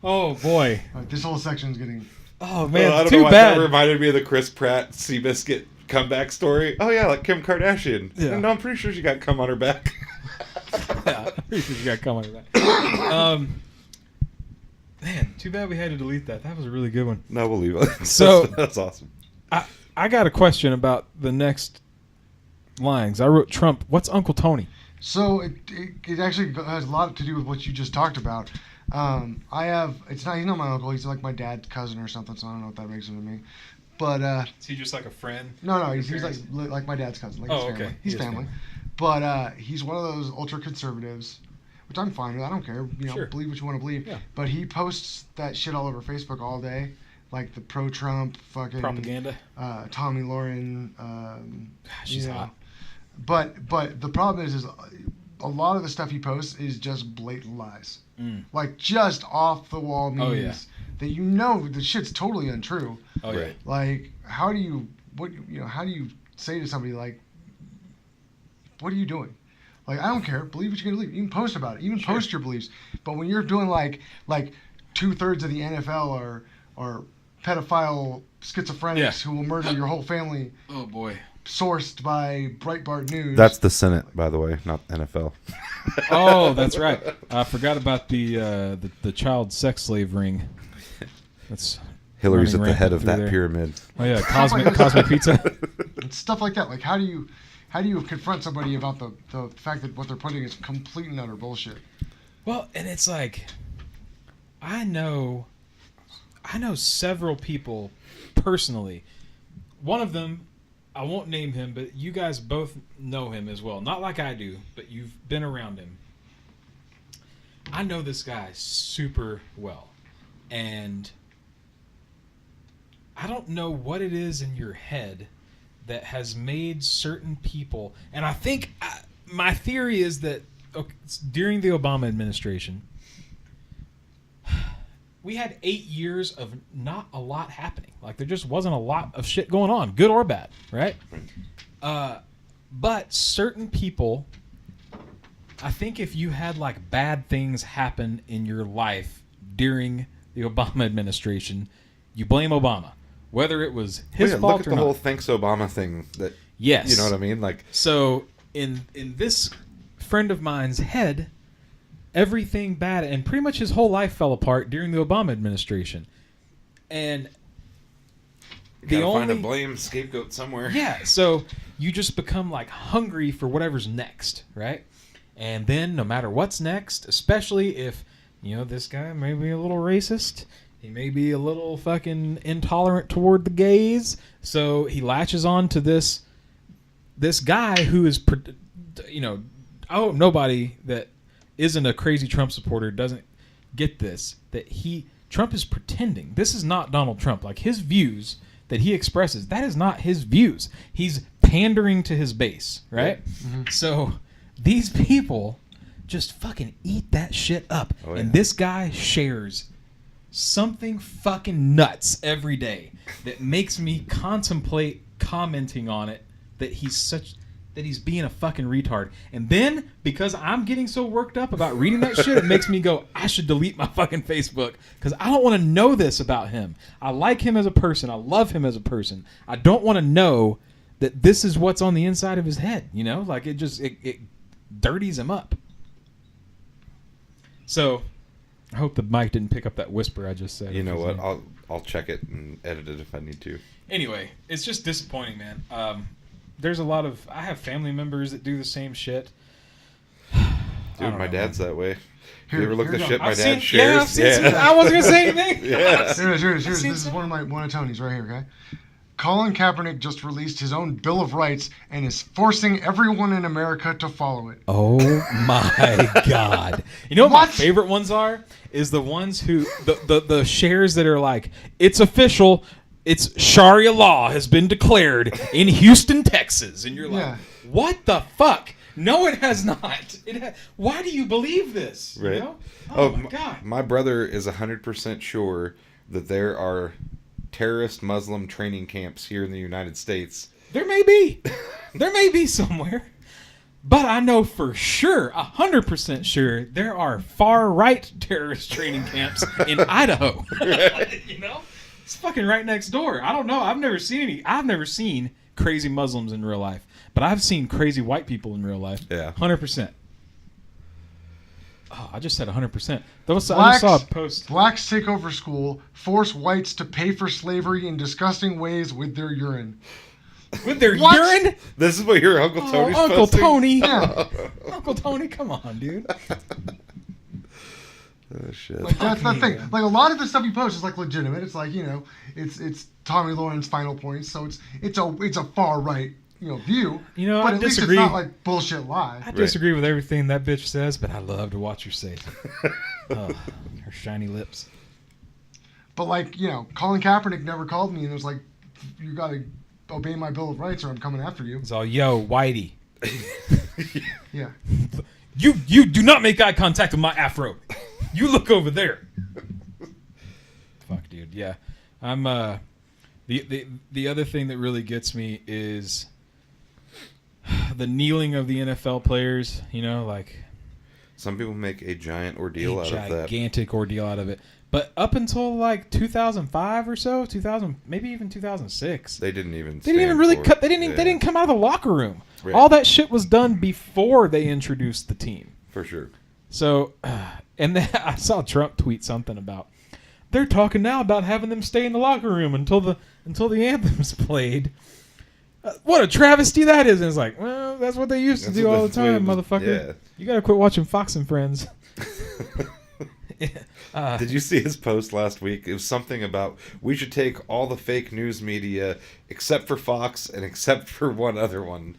Oh boy. All right, this whole section's getting. Oh man, I don't too know why bad. that reminded me of the Chris Pratt Seabiscuit comeback story. Oh yeah, like Kim Kardashian. Yeah. No, I'm pretty sure she got cum on her back. Yeah, I'm pretty sure you got to come on to that. Man, too bad we had to delete that. That was a really good one. No, we'll leave it. So- that's awesome. I got a question about the next lines. I wrote Trump. What's Uncle Tony? So it actually has a lot to do with what you just talked about. He's not my uncle. He's like my dad's cousin or something. So I don't know what that makes him to me. But Is he just like a friend? no, he's like my dad's cousin. Like his family. okay. He's He is family. family. But he's one of those ultra conservatives, which I'm fine with. I don't care. Sure. Believe what you want to believe. Yeah. But he posts that shit all over Facebook all day, like the pro-Trump fucking Propaganda. Tommy Lauren. She's hot. But the problem is a lot of the stuff he posts is just blatant lies. Like just off the wall memes Oh, yeah. that the shit's totally untrue. Oh yeah. Right. Like how do you say to somebody like, what are you doing? Like I don't care. Believe what you're gonna believe. You can post about it. You can post your beliefs. But when you're doing like 2/3 of the NFL are pedophile schizophrenics Yeah. who will murder your whole family, Oh boy. sourced by Breitbart News. That's the Senate, by the way, not NFL. Oh, that's right. I forgot about the child sex slave ring. That's Hillary's at running the head rampant of through that there. pyramid. Oh yeah, Cosmic Pizza. It's stuff like that. Like how do you confront somebody about the fact that what they're putting is complete and utter bullshit? Well, and it's like, I know several people personally. One of them, I won't name him, but you guys both know him as well. Not like I do, but you've been around him. I know this guy super well. And I don't know what it is in your head that has made certain people, and I think my theory is that during the Obama administration, we had 8 years of not a lot happening. Like there just wasn't a lot of shit going on, good or bad, right? But certain people, I think if you had like bad things happen in your life during the Obama administration, you blame Obama. Whether it was his fault look at or the not. whole thanks Obama thing. That Yes. you know what I mean. Like So in this friend of mine's head, everything bad and pretty much his whole life fell apart during the Obama administration. And you gotta find a blame scapegoat somewhere. Yeah, so you just become like hungry for whatever's next, right? And then no matter what's next, especially if, this guy may be a little racist, he may be a little fucking intolerant toward the gays, so he latches on to this guy who is, nobody that isn't a crazy Trump supporter doesn't get this, that Trump is pretending. This is not Donald Trump. Like his views that he expresses, that is not his views. He's pandering to his base, right? Mm-hmm. So these people just fucking eat that shit up. Oh, yeah. And this guy shares something fucking nuts every day that makes me contemplate commenting on it, that he's being a fucking retard. And then, because I'm getting so worked up about reading that shit, it makes me go, I should delete my fucking Facebook, because I don't want to know this about him. I like him as a person. I love him as a person. I don't want to know that this is what's on the inside of his head, Like, it dirties him up. So, I hope the mic didn't pick up that whisper I just said. You know what? I'll check it and edit it if I need to. Anyway, it's just disappointing, man. There's I have family members that do the same shit. Dude, my dad's that way. Here, you ever look at the shit my dad shares? Yeah, I wasn't going to say anything. Yes. Here. This is one of Tony's right here, okay? Colin Kaepernick just released his own Bill of Rights and is forcing everyone in America to follow it. Oh my God! You know what my favorite ones are? Is the ones who the shares that are like, it's official, it's Sharia law has been declared in Houston, Texas, and you're like, what the fuck? No, it has not. Why do you believe this? Right. You know? Oh my God! My brother is 100% sure that there are terrorist Muslim training camps here in the United States. There may be. There may be somewhere. But I know for sure, 100% sure, there are far-right terrorist training camps in Idaho. You know? It's fucking right next door. I don't know. I've never seen crazy Muslims in real life. But I've seen crazy white people in real life. Yeah. 100%. Oh, I just said 100%. I just saw a post. Blacks take over school, force whites to pay for slavery in disgusting ways with their urine. With their urine? This is what your Uncle Tony's Uncle posting? Tony. Yeah. Uncle Tony, come on, dude. Oh, shit. Like, that's the thing. Like, a lot of the stuff he posts is, like, legitimate. It's like, you know, it's Tommy Lauren's Final Points, so it's a far right, you know, view. You know, but I at disagree. least it's not like bullshit lie. I disagree with everything that bitch says, but I love to watch her say it. Her shiny lips. But, like, you know, Colin Kaepernick never called me and was like, you got to obey my Bill of Rights or I'm coming after you. It's all, yo, Whitey. Yeah. You do not make eye contact with my afro. You look over there. Fuck, dude. Yeah. I'm the other thing that really gets me is the kneeling of the NFL players, you know, like some people make a giant ordeal out of that. Gigantic ordeal out of it. But up until like 2005 or so, 2000, maybe even 2006, they didn't even really cut. They didn't come out of the locker room. Right. All that shit was done before they introduced the team. For sure. So, and then I saw Trump tweet something about they're talking now about having them stay in the locker room until the anthem's played. What a travesty that is! And it's like, well, that's what they used to do all the time, motherfucker. Yeah. You gotta quit watching Fox and Friends. Did you see his post last week? It was something about we should take all the fake news media except for Fox and except for one other one.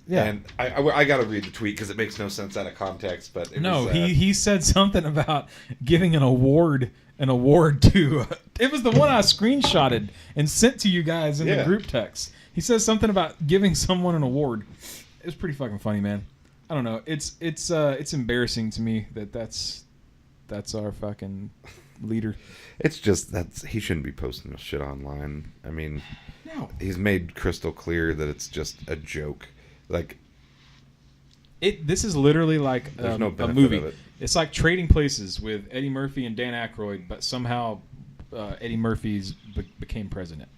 Yeah, and I got to read the tweet because it makes no sense out of context. But he said something about giving an award to. It was the one I screenshotted and sent to you guys in the group text. He says something about giving someone an award. It was pretty fucking funny, man. I don't know. It's embarrassing to me that's our fucking leader. It's just he shouldn't be posting this shit online. I mean, no. He's made crystal clear that it's just a joke. Like this is literally like a movie. It's like Trading Places with Eddie Murphy and Dan Aykroyd, but somehow Eddie Murphy's became president.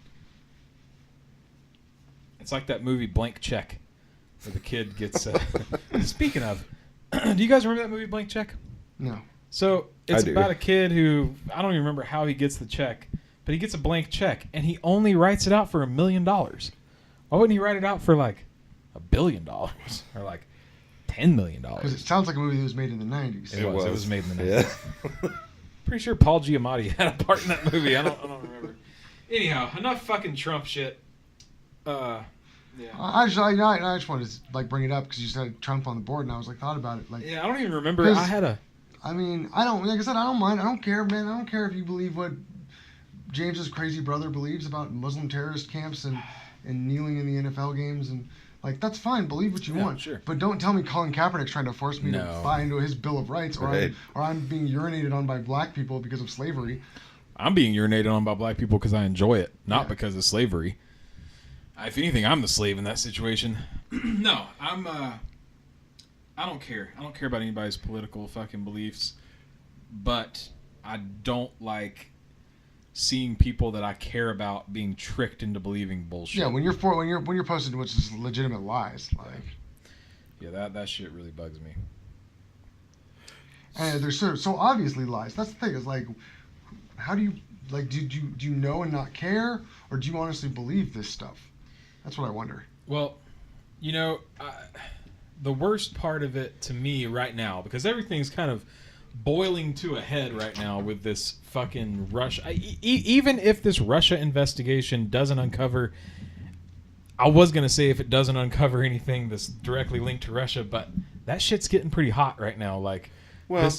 It's like that movie Blank Check, where the kid gets. Speaking of, do you guys remember that movie Blank Check? No. So it's about a kid who I don't even remember how he gets the check, but he gets a blank check and he only writes it out for $1 million. Why wouldn't he write it out for like $1 billion or like $10 million? Because it sounds like a movie that was made in the 90s. It was made in the 90s. Yeah. Pretty sure Paul Giamatti had a part in that movie. I don't remember. Anyhow, enough fucking Trump shit. Yeah. I just wanted to like bring it up because you said Trump on the board, and I was like thought about it. Like, yeah, I don't even remember. I mean, I don't. Like I said, I don't mind. I don't care, man. I don't care if you believe what James's crazy brother believes about Muslim terrorist camps and kneeling in the NFL games and. Like, that's fine. Believe what you want. Sure. But don't tell me Colin Kaepernick's trying to force me to buy into his Bill of Rights or I'm being urinated on by black people because of slavery. I'm being urinated on by black people because I enjoy it, not because of slavery. If anything, I'm the slave in that situation. No, I don't care. I don't care about anybody's political fucking beliefs. But I don't like seeing people that I care about being tricked into believing bullshit. Yeah, when you're posting which is legitimate lies, like. Yeah, that shit really bugs me. And they're so obviously lies. That's the thing. Is like, how do you like? Do you know and not care, or do you honestly believe this stuff? That's what I wonder. Well, you know, the worst part of it to me right now, because everything's kind of boiling to a head right now with this fucking Russia. Even if this Russia investigation doesn't uncover, I was gonna say if it doesn't uncover anything that's directly linked to Russia, but that shit's getting pretty hot right now. Like, well,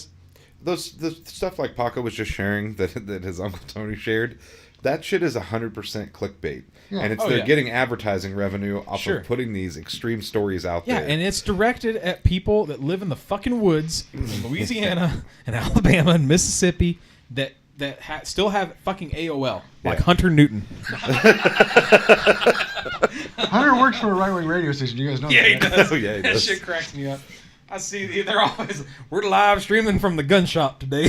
the stuff like Paco was just sharing that his Uncle Tony shared. That shit is 100% clickbait. Yeah. And they're getting advertising revenue off of putting these extreme stories out there. Yeah, and it's directed at people that live in the fucking woods in Louisiana and Alabama and Mississippi that still have fucking AOL, like Hunter Newton. Hunter works for a right-wing radio station. You guys know that? Yeah, he does. Yeah, he does. That shit cracks me up. I see they're always, we're live streaming from the gun shop today.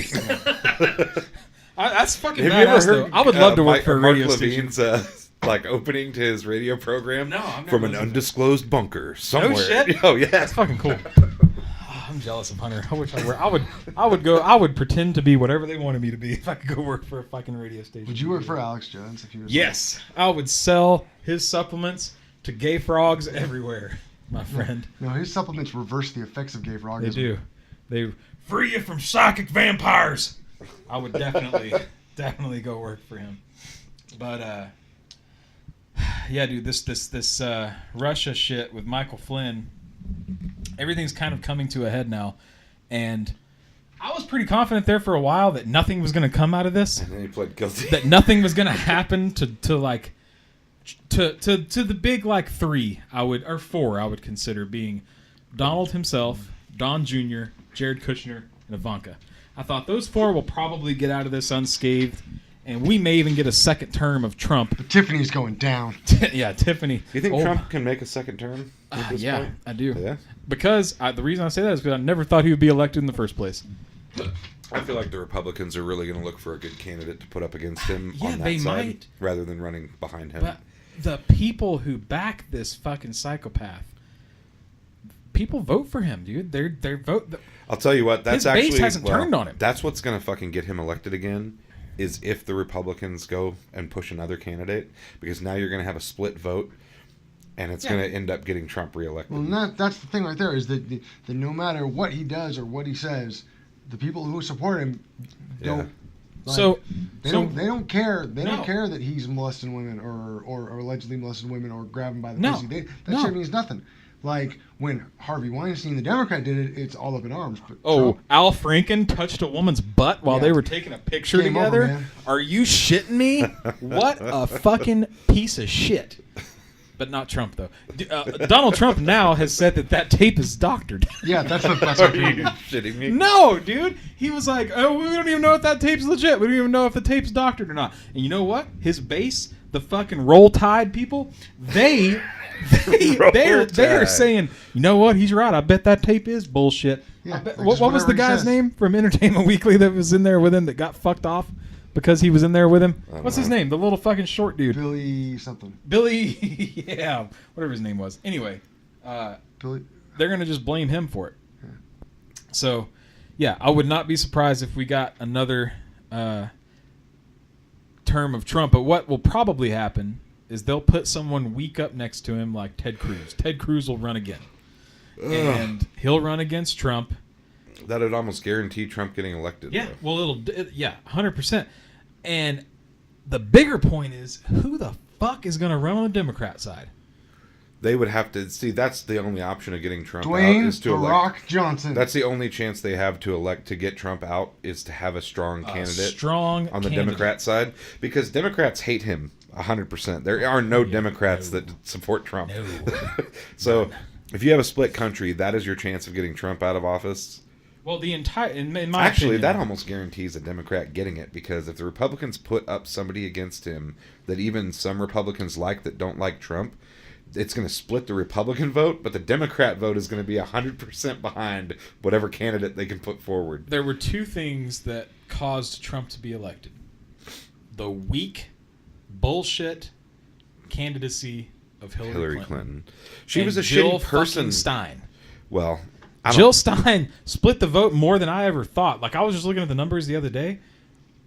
That's fucking badass, Have you ever heard, though. I would love to work for a radio Mark station. Levine's, like opening to his radio program from an undisclosed bunker somewhere. No shit. Oh yeah, that's fucking cool. Oh, I'm jealous of Hunter. I wish I were. I would pretend to be whatever they wanted me to be if I could go work for a fucking radio station. Would you work for Alex Jones if you were? Yes, I would sell his supplements to gay frogs everywhere, my friend. No, his supplements reverse the effects of gay frogism. They do. They free you from psychic vampires. I would definitely go work for him. But yeah, dude, this Russia shit with Michael Flynn, everything's kind of coming to a head now, and I was pretty confident there for a while that nothing was going to come out of this. And then he pled guilty. That nothing was going to happen to the big like three or four I would consider being Donald himself, Don Jr., Jared Kushner, and Ivanka. I thought those four will probably get out of this unscathed, and we may even get a second term of Trump. But Tiffany's going down. Yeah, Tiffany. You think Trump can make a second term? Yeah, point? I do. Yeah. Because the reason I say that is because I never thought he would be elected in the first place. I feel like the Republicans are really going to look for a good candidate to put up against him on that they side, might. rather than running behind him. But the people who back this fucking psychopath, people vote for him, dude. They're vote. I'll tell you what. That's his base actually hasn't turned on him. That's what's going to fucking get him elected again. Is if the Republicans go and push another candidate, because now you're going to have a split vote, and it's going to end up getting Trump reelected. Well, that's the thing right there, is that no matter what he does or what he says, the people who support him don't. Like, they don't care. They don't care that he's molesting women or allegedly molesting women or grabbing by the pussy. That shit means nothing. Like when Harvey Weinstein, the Democrat, did it, it's all up in arms. But Trump, Al Franken touched a woman's butt while they were taking a picture together. Over, Are you shitting me? What a fucking piece of shit. But not Trump, though. Donald Trump now has said that tape is doctored. Yeah, that's what Are you shitting me? No, dude. He was like, oh, we don't even know if that tape's legit. We don't even know if the tape's doctored or not. And you know what? His base, the fucking Roll Tide people, they're saying, you know what? He's right. I bet that tape is bullshit. Yeah, what was the guy's name from Entertainment Weekly that was in there with him that got fucked off because he was in there with him? What's his name? The little fucking short dude. Billy something. Billy, yeah, whatever his name was. Anyway, Billy. They're going to just blame him for it. Yeah. So, yeah, I would not be surprised if we got another term of Trump. But what will probably happen is they'll put someone weak up next to him like Ted Cruz. Ted Cruz will run again. And he'll run against Trump. That would almost guarantee Trump getting elected. Yeah, well, 100%. And the bigger point is, who the fuck is going to run on the Democrat side? They would have to see. That's the only option of getting Trump Dwayne out is to elect. Rock Johnson. That's the only chance they have to get Trump out is to have a strong candidate on the Democrat side, because Democrats hate him 100%. There are no Democrats that support Trump. No. So if you have a split country, that is your chance of getting Trump out of office. Well, in my opinion, that almost guarantees a Democrat getting it, because if the Republicans put up somebody against him that even some Republicans like that don't like Trump, it's going to split the Republican vote, but the Democrat vote is going to be 100% behind whatever candidate they can put forward. There were two things that caused Trump to be elected: the weak bullshit candidacy of Hillary Clinton. She was a Jill shitty person. Stein. Well, Jill Stein split the vote more than I ever thought. Like, I was just looking at the numbers the other day.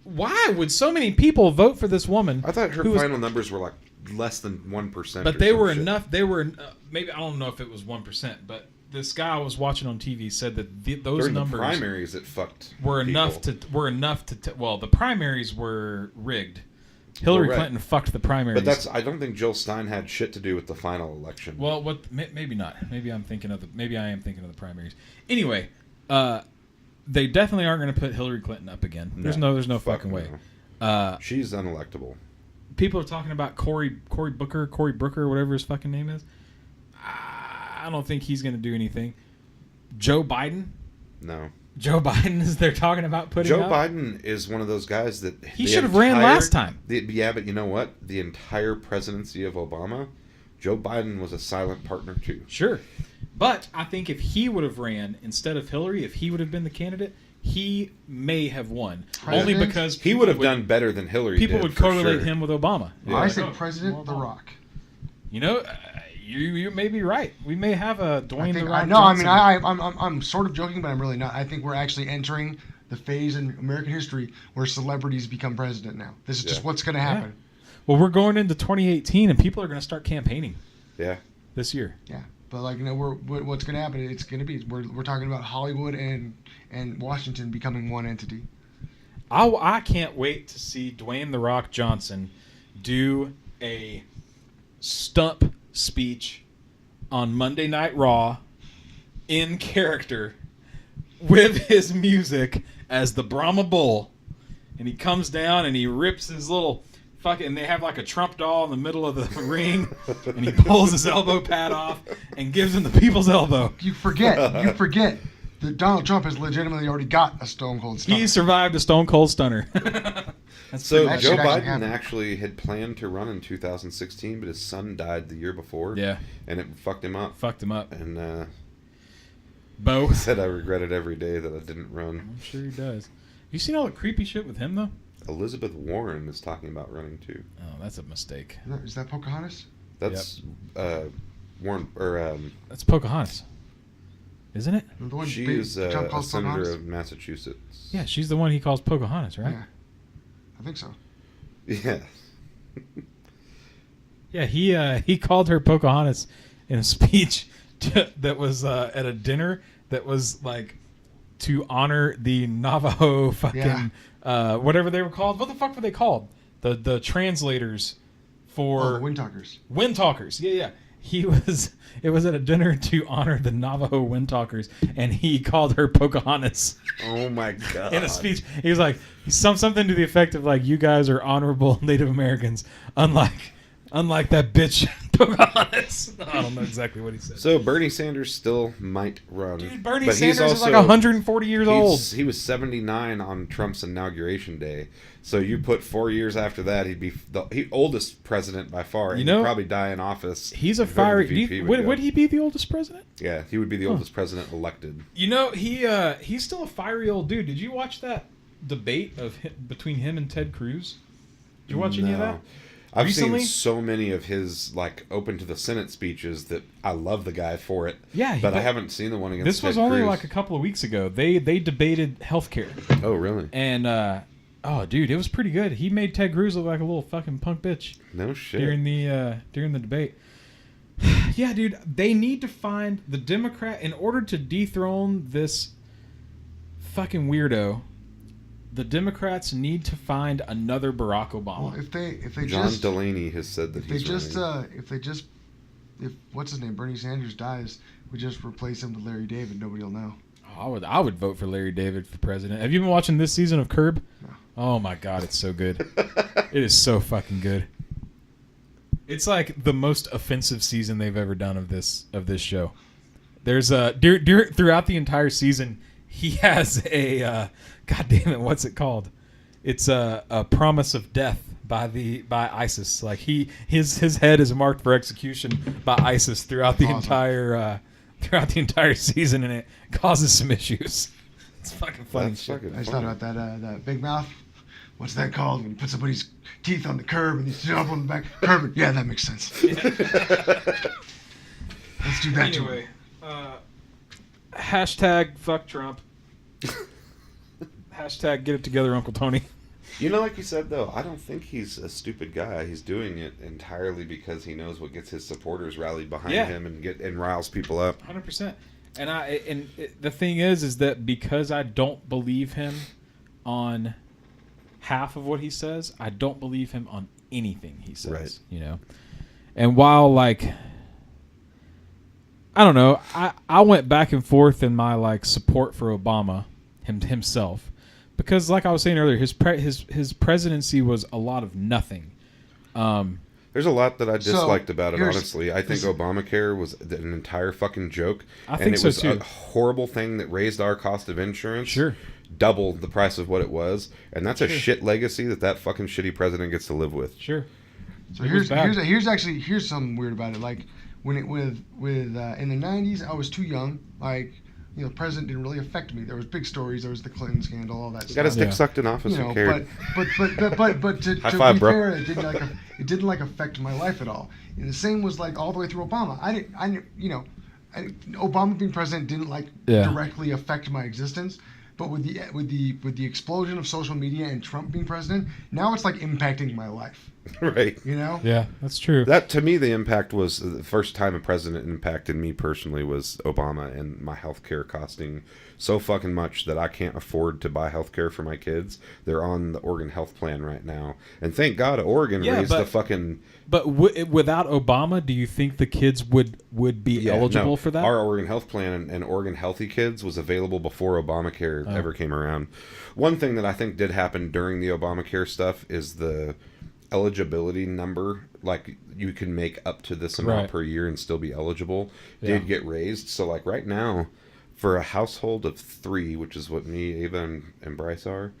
Why would so many people vote for this woman? I thought her final numbers were like less than 1%. But they were enough. They were maybe, I don't know if it was 1%, but this guy I was watching on TV said that those During numbers the primaries it fucked were enough to well, the primaries were rigged. Hillary Clinton fucked the primaries. But I don't think Jill Stein had shit to do with the final election. Well, maybe not. Maybe I am thinking of the primaries. Anyway, they definitely aren't going to put Hillary Clinton up again. There's no fucking way. No. She's unelectable. People are talking about Cory Booker, whatever his fucking name is. I don't think he's going to do anything. Joe Biden? No. Joe Biden is they're talking about putting Joe up? Biden is one of those guys that... He should have ran last time. Yeah, but you know what? The entire presidency of Obama, Joe Biden was a silent partner too. Sure. But I think if he would have ran instead of Hillary, if he would have been the candidate, he may have won. President? Only because... He would have done better than Hillary People did, would correlate him with Obama. Yeah. I say President The Rock. You know... You may be right. We may have a Dwayne The Rock Johnson. I mean, I'm sort of joking, but I'm really not. I think we're actually entering the phase in American history where celebrities become president now. This is just what's going to happen. Yeah. Well, we're going into 2018, and people are going to start campaigning. Yeah. This year. Yeah, but like what's going to happen? It's going to be we're talking about Hollywood and Washington becoming one entity. I can't wait to see Dwayne The Rock Johnson do a stump speech on Monday Night Raw in character with his music as the Brahma Bull, and he comes down and he rips his little and they have like a Trump doll in the middle of the ring, and he pulls his elbow pad off and gives him the people's elbow. You forget that Donald Trump has legitimately already got a Stone Cold Stunner. He survived a Stone Cold Stunner. So Joe Biden actually had planned to run in 2016, but his son died the year before. Yeah. And it fucked him up. And Bo said, I regret it every day that I didn't run. I'm sure he does. You seen all the creepy shit with him, though? Elizabeth Warren is talking about running, too. Oh, that's a mistake. Is that Pocahontas? That's Warren, or... That's Pocahontas. Isn't it? She is a senator of Massachusetts. Yeah, she's the one he calls Pocahontas, right? Yeah. I think so. Yeah. Yeah, he called her Pocahontas in a speech that was at a dinner that was like to honor the Navajo fucking whatever they were called. What the fuck were they called? The translators for Wind Talkers. Wind Talkers. Yeah. It was at a dinner to honor the Navajo Wind Talkers, and he called her Pocahontas. Oh my god! In a speech, he was like something to the effect of like, "You guys are honorable Native Americans, unlike that bitch Pocahontas." I don't know exactly what he said. So Bernie Sanders still might run. Dude, Bernie Sanders is like 140 years old. He was 79 on Trump's inauguration day. So you put 4 years after that, he'd be the oldest president by far. He'd probably die in office. He's a fiery... Would he be the oldest president? Yeah, he would be the oldest president elected. You know, he's still a fiery old dude. Did you watch that debate between him and Ted Cruz? Did you watch any of that? I've seen so many of his like open to the Senate speeches that I love the guy for it. Yeah, but I haven't seen the one against This was Ted only Cruz. like a couple of weeks ago. They debated healthcare. Oh, really? And oh, dude, it was pretty good. He made Ted Cruz look like a little fucking punk bitch. No shit. During the debate. Yeah, dude, they need to find the Democrat in order to dethrone this fucking weirdo. The Democrats need to find another Barack Obama. Well, if they John just Delaney has said that if what's his name, Bernie Sanders dies, we just replace him with Larry David. Nobody will know. I would vote for Larry David for president. Have you been watching this season of Curb? No. Oh my god, it's so good. It is so fucking good. It's like the most offensive season they've ever done of this show. There's throughout the entire season, he has a god damn it, what's it called? It's a promise of death by ISIS. Like his head is marked for execution by ISIS throughout the entire season, and it causes some issues. It's fucking funny. That's fucking I just thought about that Big Mouth. What's that called when you put somebody's teeth on the curb and you jump on the back? Curb. Yeah, that makes sense. Yeah. Let's do that anyway. Hashtag fuck Trump. Hashtag get it together, Uncle Tony. You know, like you said, though, I don't think he's a stupid guy. He's doing it entirely because he knows what gets his supporters rallied behind him and riles people up. 100%. And the thing is that because I don't believe him on half of what he says, I don't believe him on anything he says. Right. You know, and while like I don't know, I went back and forth in my like support for Obama himself because like I was saying earlier, his presidency was a lot of nothing. There's a lot that I disliked about it, honestly. I think Obamacare was an entire fucking joke. I think so, too. And it was a horrible thing that raised our cost of insurance. Sure. Double the price of what it was. And that's a shit legacy that fucking shitty president gets to live with. Sure. So here's something weird about it. Like, when it in the 90s, I was too young. Like, you know, the president didn't really affect me. There was big stories. There was the Clinton scandal, all that stuff. Got his dick sucked in office. You know, Who cared? but to five, be bro. fair, it didn't affect my life at all. And the same was like all the way through Obama. Obama being president didn't directly affect my existence. But with the explosion of social media and Trump being president, now it's like impacting my life. Right. You know? Yeah, that's true. That, to me, the impact was the first time a president impacted me personally was Obama, and my healthcare costing so fucking much that I can't afford to buy healthcare for my kids. They're on the Oregon health plan right now. And thank God Oregon raised the fucking... But without Obama, do you think the kids would be eligible for that? Our Oregon health plan and Oregon Healthy Kids was available before Obamacare ever came around. One thing that I think did happen during the Obamacare stuff is the eligibility number, like you can make up to this amount per year and still be eligible, did get raised. So like right now, for a household of 3, which is what me, Ava, and Bryce are,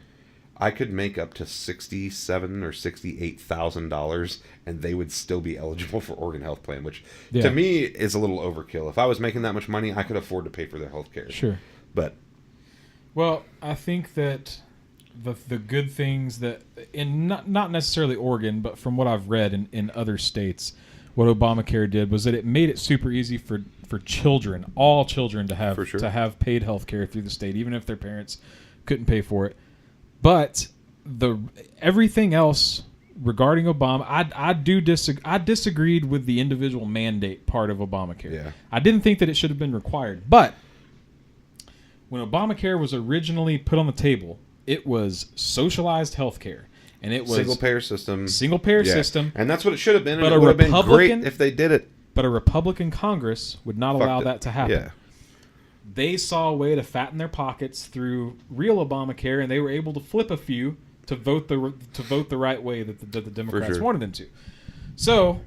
I could make up to $67,000 or $68,000, and they would still be eligible for Oregon Health Plan, which to me is a little overkill. If I was making that much money, I could afford to pay for their health care. Sure, but well, I think that the good things that in not necessarily Oregon, but from what I've read in other states, what Obamacare did was that it made it super easy for children, all children, to have paid health care through the state, even if their parents couldn't pay for it. But everything else regarding Obama, I disagreed with the individual mandate part of Obamacare. Yeah. I didn't think that it should have been required. But when Obamacare was originally put on the table, it was socialized health care. And it was single payer system. And that's what it should have been. But and it would have been great if they did it. But a Republican Congress would not allow that to happen. Yeah. They saw a way to fatten their pockets through real Obamacare, and they were able to flip a few to vote the right way that the Democrats wanted them to. So,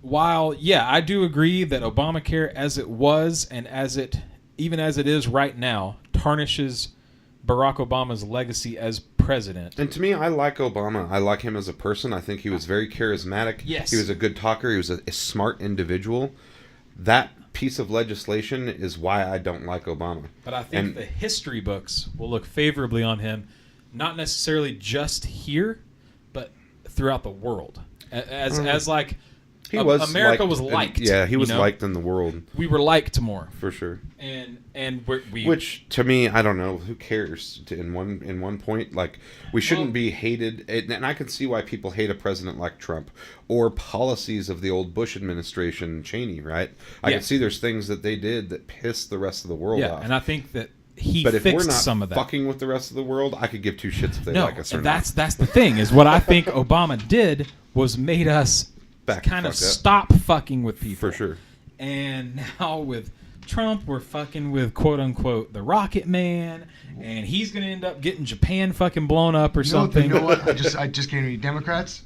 while I do agree that Obamacare as it was and even as it is right now tarnishes Barack Obama's legacy as president. And to me, I like Obama. I like him as a person. I think he was very charismatic. Yes. He was a good talker. He was a smart individual. That piece of legislation is why I don't like Obama. But I think the history books will look favorably on him, not necessarily just here, but throughout the world. As like America was liked. He was liked in the world. We were liked more, for sure. And we which to me, I don't know, who cares? In one point, like we shouldn't be hated, and I can see why people hate a president like Trump or policies of the old Bush administration, Cheney. Right? I can see there's things that they did that pissed the rest of the world off. And I think that he but fixed if we're not some of that. Fucking with the rest of the world, I could give two shits if they like us or not. That's the thing, is what I think Obama did was made us kind of stop fucking with people. For sure. And now with Trump, we're fucking with quote unquote the Rocket Man, and he's gonna end up getting Japan fucking blown up or something. You know what? I just can't read. Democrats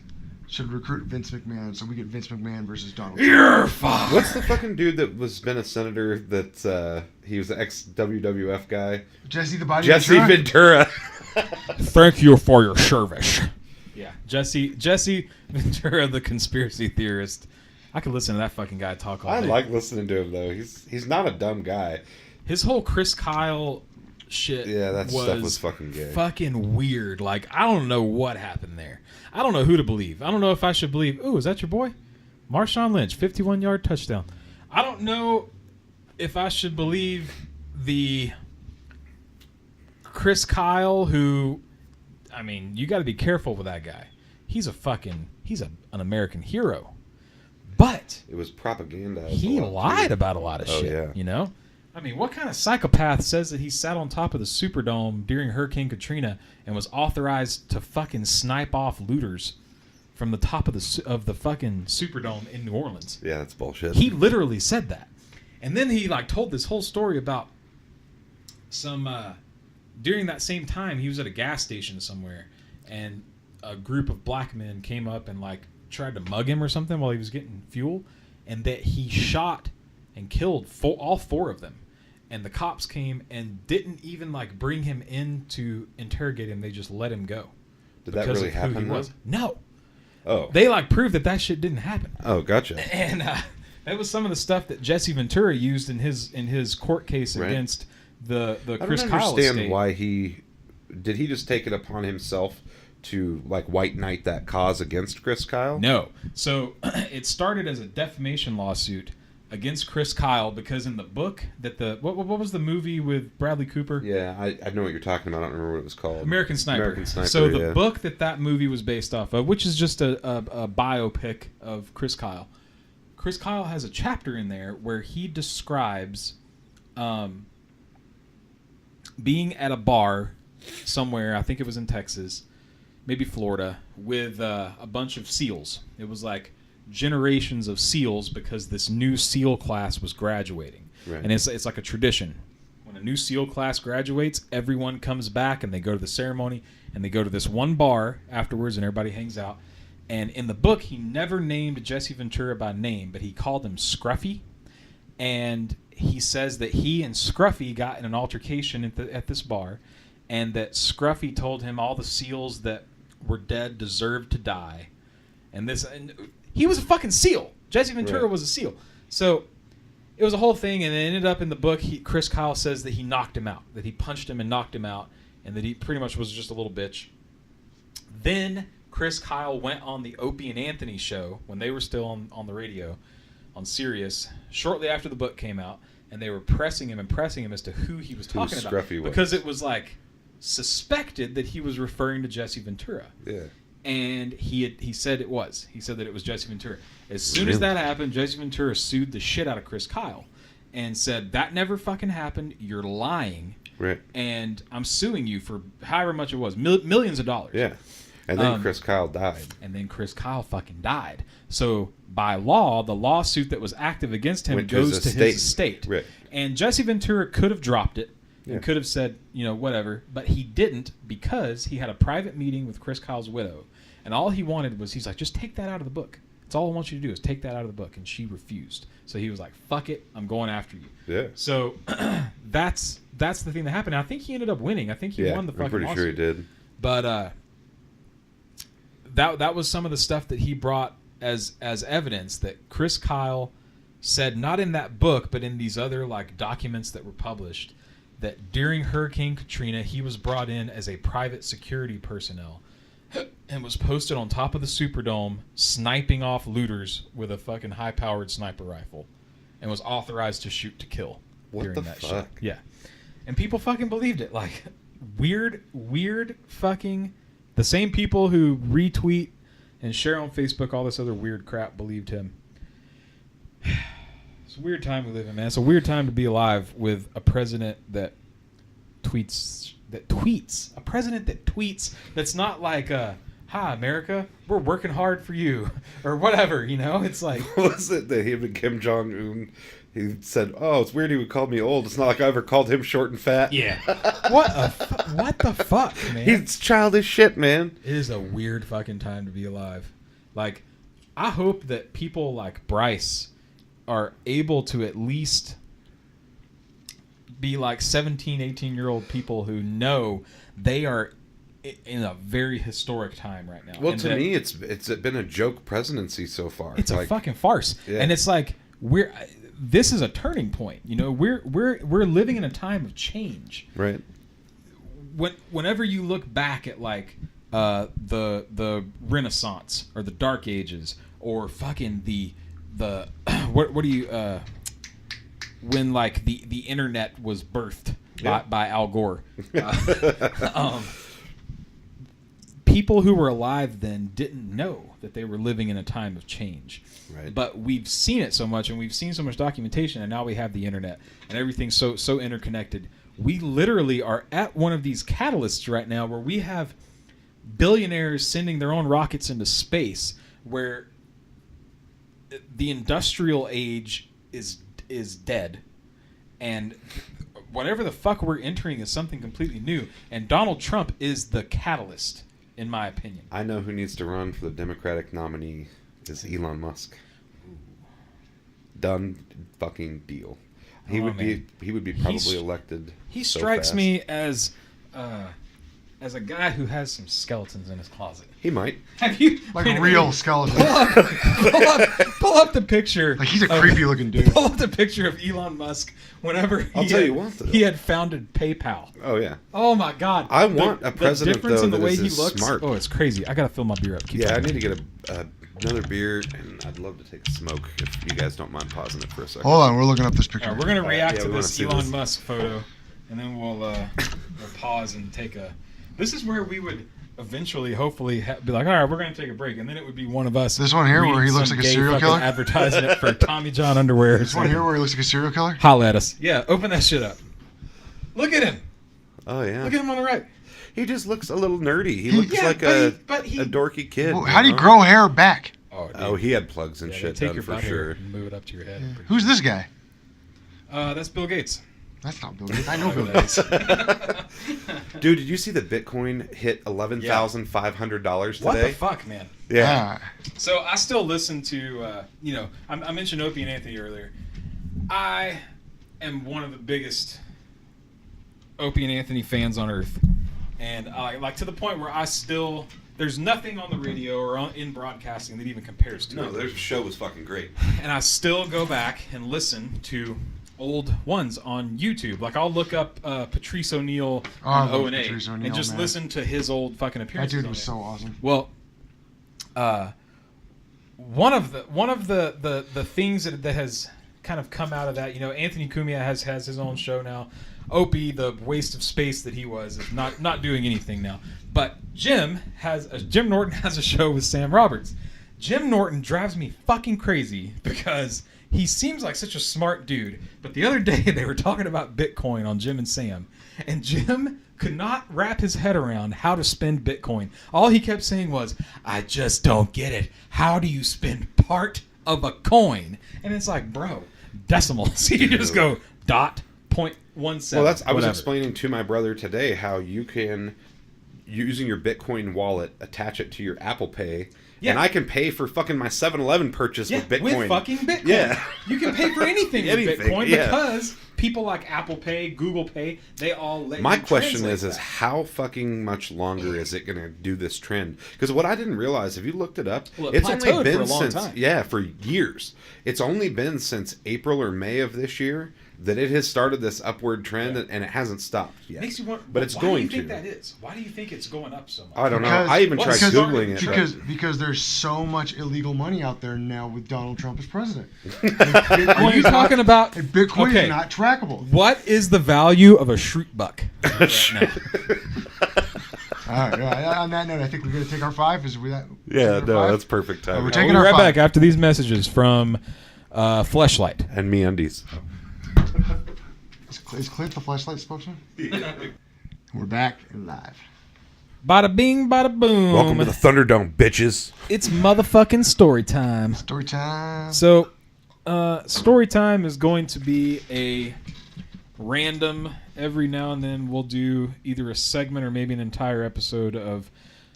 should recruit Vince McMahon, so we get Vince McMahon versus Donald Trump. You're fine. What's the fucking dude that been a senator that he was the ex-WWF guy? Jesse the Body Ventura. Thank you for your service. Yeah, Jesse Ventura, the conspiracy theorist. I could listen to that fucking guy talk all day. I like listening to him though. He's not a dumb guy. His whole Chris Kyle shit. Yeah, that stuff was fucking gay. Fucking weird. Like, I don't know what happened there. I don't know who to believe. I don't know if I should believe. Ooh, is that your boy? Marshawn Lynch, 51-yard touchdown. I don't know if I should believe the Chris Kyle who, I mean, you got to be careful with that guy. He's an American hero. But it was propaganda. He lied about a lot of shit. Yeah. You know, I mean, what kind of psychopath says that he sat on top of the Superdome during Hurricane Katrina and was authorized to fucking snipe off looters from the top of the fucking Superdome in New Orleans? Yeah, that's bullshit. He literally said that. And then he like told this whole story about some during that same time he was at a gas station somewhere and a group of black men came up and like tried to mug him or something while he was getting fuel, and that he shot and killed all 4 of them. And the cops came and didn't even like bring him in to interrogate him. They just let him go. Did that really happen? No. Oh. They like proved that shit didn't happen. Oh, gotcha. And that was some of the stuff that Jesse Ventura used in his court case against the Chris Kyle estate. I don't understand why he just take it upon himself to like white knight that cause against Chris Kyle? No. So it started as a defamation lawsuit against Chris Kyle because in the book that what was the movie with Bradley Cooper? Yeah, I know what you're talking about. I don't remember what it was called. American Sniper. American Sniper. So the book that movie was based off of, which is just a biopic of Chris Kyle. Chris Kyle has a chapter in there where he describes being at a bar somewhere, I think it was in Texas, maybe Florida, with a bunch of SEALs. It was like generations of SEALs because this new SEAL class was graduating. Right. And it's like a tradition. When a new SEAL class graduates, everyone comes back and they go to the ceremony and they go to this one bar afterwards and everybody hangs out. And in the book, he never named Jesse Ventura by name, but he called him Scruffy. And he says that he and Scruffy got in an altercation at this bar, and that Scruffy told him all the SEALs that were dead deserved to die. And he was a fucking SEAL. Jesse Ventura was a SEAL. So it was a whole thing, and it ended up in the book. Chris Kyle says that he knocked him out, that he punched him and knocked him out, and that he pretty much was just a little bitch. Then Chris Kyle went on the Opie and Anthony show when they were still on the radio on Sirius shortly after the book came out, and they were pressing him as to who he was talking about because it was like suspected that he was referring to Jesse Ventura. Yeah. And he said it was. He said that it was Jesse Ventura. As soon as that happened, Jesse Ventura sued the shit out of Chris Kyle and said, that never fucking happened. You're lying. Right. And I'm suing you for however much it was. Millions of dollars. Yeah. And then Chris Kyle died. And then Chris Kyle fucking died. So by law, the lawsuit that was active against him goes to his estate. Right. And Jesse Ventura could have dropped it. And could have said, whatever. But he didn't because he had a private meeting with Chris Kyle's widow. And all he wanted was, he's like, just take that out of the book. That's all I want you to do is take that out of the book. And she refused. So he was like, fuck it. I'm going after you. Yeah. So that's the thing that happened. I think he ended up winning. I think he won the fucking lawsuit. I'm pretty sure he did. But that was some of the stuff that he brought as evidence that Chris Kyle said, not in that book, but in these other like documents that were published, that during Hurricane Katrina, he was brought in as a private security personnel and was posted on top of the Superdome sniping off looters with a fucking high-powered sniper rifle and was authorized to shoot to kill during that shit. Yeah. And people fucking believed it. Like, weird fucking... The same people who retweet and share on Facebook all this other weird crap believed him. It's a weird time we live in, man. It's a weird time to be alive with a president that tweets. A president that tweets that's not like, hi, America, we're working hard for you. Or whatever, It's like... What was it that him and Kim Jong-un... He said, "Oh, it's weird he would call me old. It's not like I ever called him short and fat." Yeah. What the fuck, man? He's childish shit, man. It is a weird fucking time to be alive. Like, I hope that people like Bryce are able to at least be like 17, 18-year-old people who know they are in a very historic time right now. Well, to me, it's been a joke presidency so far. It's a fucking farce. Yeah. And it's like, this is a turning point. We're living in a time of change. Right. Whenever you look back at like the Renaissance or the Dark Ages or fucking the what do you when like the internet was birthed by Al Gore. people who were alive then didn't know that they were living in a time of change. Right. But we've seen it so much, and we've seen so much documentation, and now we have the internet, and everything's so interconnected. We literally are at one of these catalysts right now where we have billionaires sending their own rockets into space, where the industrial age is dead, and whatever the fuck we're entering is something completely new, and Donald Trump is the catalyst, in my opinion. I know who needs to run for the Democratic nominee is Elon Musk. Done fucking deal. He would be probably elected. He strikes me as a guy who has some skeletons in his closet. He might. Have you like real skeletons? Pull up the picture. Like he's a creepy looking dude. Pull up the picture of Elon Musk whenever he had founded PayPal. Oh yeah. Oh my God. I want a president the difference though in the that way is he looks. smart. Oh, it's crazy. I gotta fill my beer up. Keep I going. need to get another beer, and I'd love to take a smoke if you guys don't mind pausing it for a second. Hold on, we're looking up this picture. All right, we're gonna react to we this wanna see Elon this. Musk photo, and then we'll pause and take a. This is where we would eventually, hopefully, be like, all right, we're gonna take a break, and then it would be one of us. This one here where reading he looks some like a gay serial fucking killer? advertisement for Tommy John underwear. This one here where he looks like a serial killer? Holla at us. Yeah, open that shit up. Look at him. Oh yeah. Look at him on the right. He just looks a little nerdy. He looks like a dorky kid. Well, how do you grow hair back? Oh, he had plugs and shit take done your for body hair sure. and move it up to your head. Who's this guy? That's Bill Gates. That's not Bill Gates. I know Bill Gates. Dude, did you see that Bitcoin hit $11,500 today? What the fuck, man? Yeah. So I still listen to, I mentioned Opie and Anthony earlier. I am one of the biggest Opie and Anthony fans on earth. And like to the point where there's nothing on the radio or in broadcasting that even compares to it. No, their show was fucking great. And I still go back and listen to old ones on YouTube. Like I'll look up Patrice O'Neal on O&A and just listen to his old fucking appearances. That dude was so awesome. Well, one of the things that has kind of come out of that, Anthony Cumia has his own show now. Opie, the waste of space that he was, is not doing anything now. But Jim Norton has a show with Sam Roberts. Jim Norton drives me fucking crazy because he seems like such a smart dude. But the other day they were talking about Bitcoin on Jim and Sam, and Jim could not wrap his head around how to spend Bitcoin. All he kept saying was, "I just don't get it. How do you spend part of a coin?" And it's like, bro, decimals. You just go dot 0.17. Well, I was explaining to my brother today how you can, using your Bitcoin wallet, attach it to your Apple Pay. Yeah. And I can pay for fucking my 7-Eleven purchase with Bitcoin. With fucking Bitcoin. Yeah. You can pay for anything with Bitcoin because people like Apple Pay, Google Pay, they all let My you question translate is how fucking much longer is it going to do this trend? Because what I didn't realize, if you looked it up, it's only been for years. It's only been since April or May of this year that it has started this upward trend, and it hasn't stopped yet. Makes you wonder, but it's going to. Why do you think that is? Why do you think it's going up so much? I don't know. I even tried Googling it. Because there's so much illegal money out there now with Donald Trump as president. Are you talking about? Bitcoin is not trackable. What is the value of a shroot buck right now? All right. On that note, I think we're going to take our 5. That's perfect time. We're taking our right 5 back after these messages from Fleshlight and MeUndies. Is Clint the Fleshlight spokesman? Yeah. We're back and live. Bada bing, bada boom. Welcome to the Thunderdome, bitches. It's motherfucking story time. Story time. So, story time is going to be a random. Every now and then we'll do either a segment or maybe an entire episode of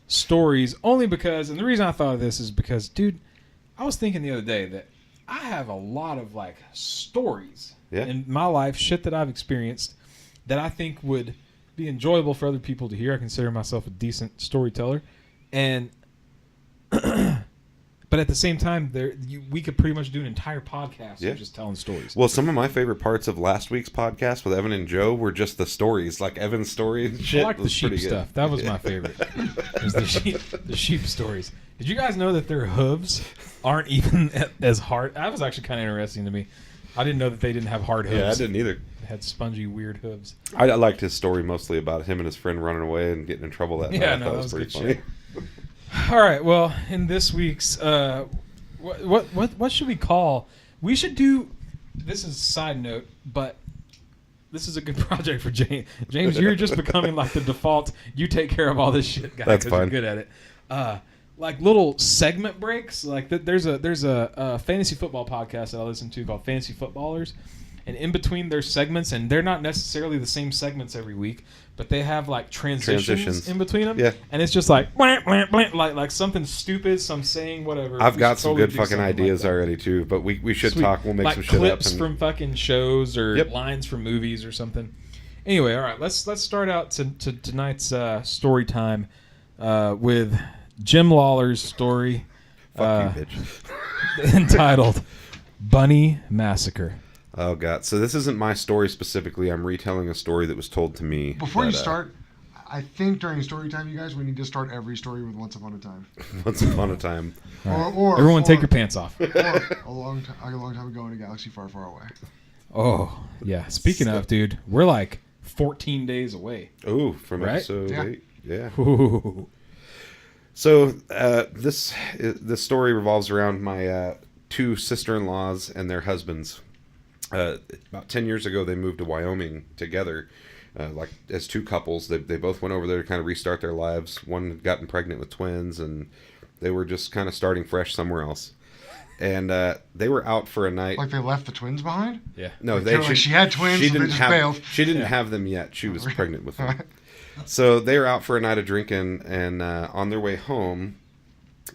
stories. Only because, and the reason I thought of this is because, dude, I was thinking the other day that I have a lot of stories in my life, shit that I've experienced that I think would be enjoyable for other people to hear. I consider myself a decent storyteller, and but at the same time, we could pretty much do an entire podcast of just telling stories. Well, some of my favorite parts of last week's podcast with Evan and Joe were just the stories, like Evan's story and shit. I like the sheep stuff. That was my favorite. Was the sheep stories. Did you guys know that their hooves aren't even as hard? That was actually kind of interesting to me. I didn't know that they didn't have hard hooves. Yeah, I didn't either. They had spongy, weird hooves. I liked his story mostly about him and his friend running away and getting in trouble that night. Yeah, no, that was pretty funny. Shit. All right. Well, in this week's what should we call? We should do. This is a side note, but this is a good project for James. James, you're just becoming like the default. You take care of all this shit, guy. That's fine. You're good at it. Like little segment breaks. Like there's a fantasy football podcast that I listen to called Fantasy Footballers, and in between their segments, and they're not necessarily the same segments every week, but they have like transitions in between them. Yeah. And it's just like blah, blah, blah, like something stupid, some saying whatever. I've got some good fucking ideas already too, but we should talk. We'll make like some shit up. Clips from fucking shows or lines from movies or something. Anyway, all right, let's start out to tonight's story time with Jim Lawler's story. Fuck you, bitch. Entitled Bunny Massacre. Oh, God. So this isn't my story specifically. I'm retelling a story that was told to me. Before you start, I think during story time, you guys, we need to start every story with Once Upon a Time. Once Upon a Time. Or everyone take your pants off. Or a long time ago in a galaxy far, far away. Oh, yeah. Speaking of, dude, we're like 14 days away. Oh, from episode 8. Yeah. Ooh. So this story revolves around my 2 sister-in-laws and their husbands. About 10 years ago, they moved to Wyoming together, like as 2 couples. They both went over there to kind of restart their lives. One had gotten pregnant with twins, and they were just kind of starting fresh somewhere else. And they were out for a night. Like they left the twins behind? Yeah. No, she had twins, so they just bailed. She didn't have them yet. She was pregnant with them. So they were out for a night of drinking, and on their way home,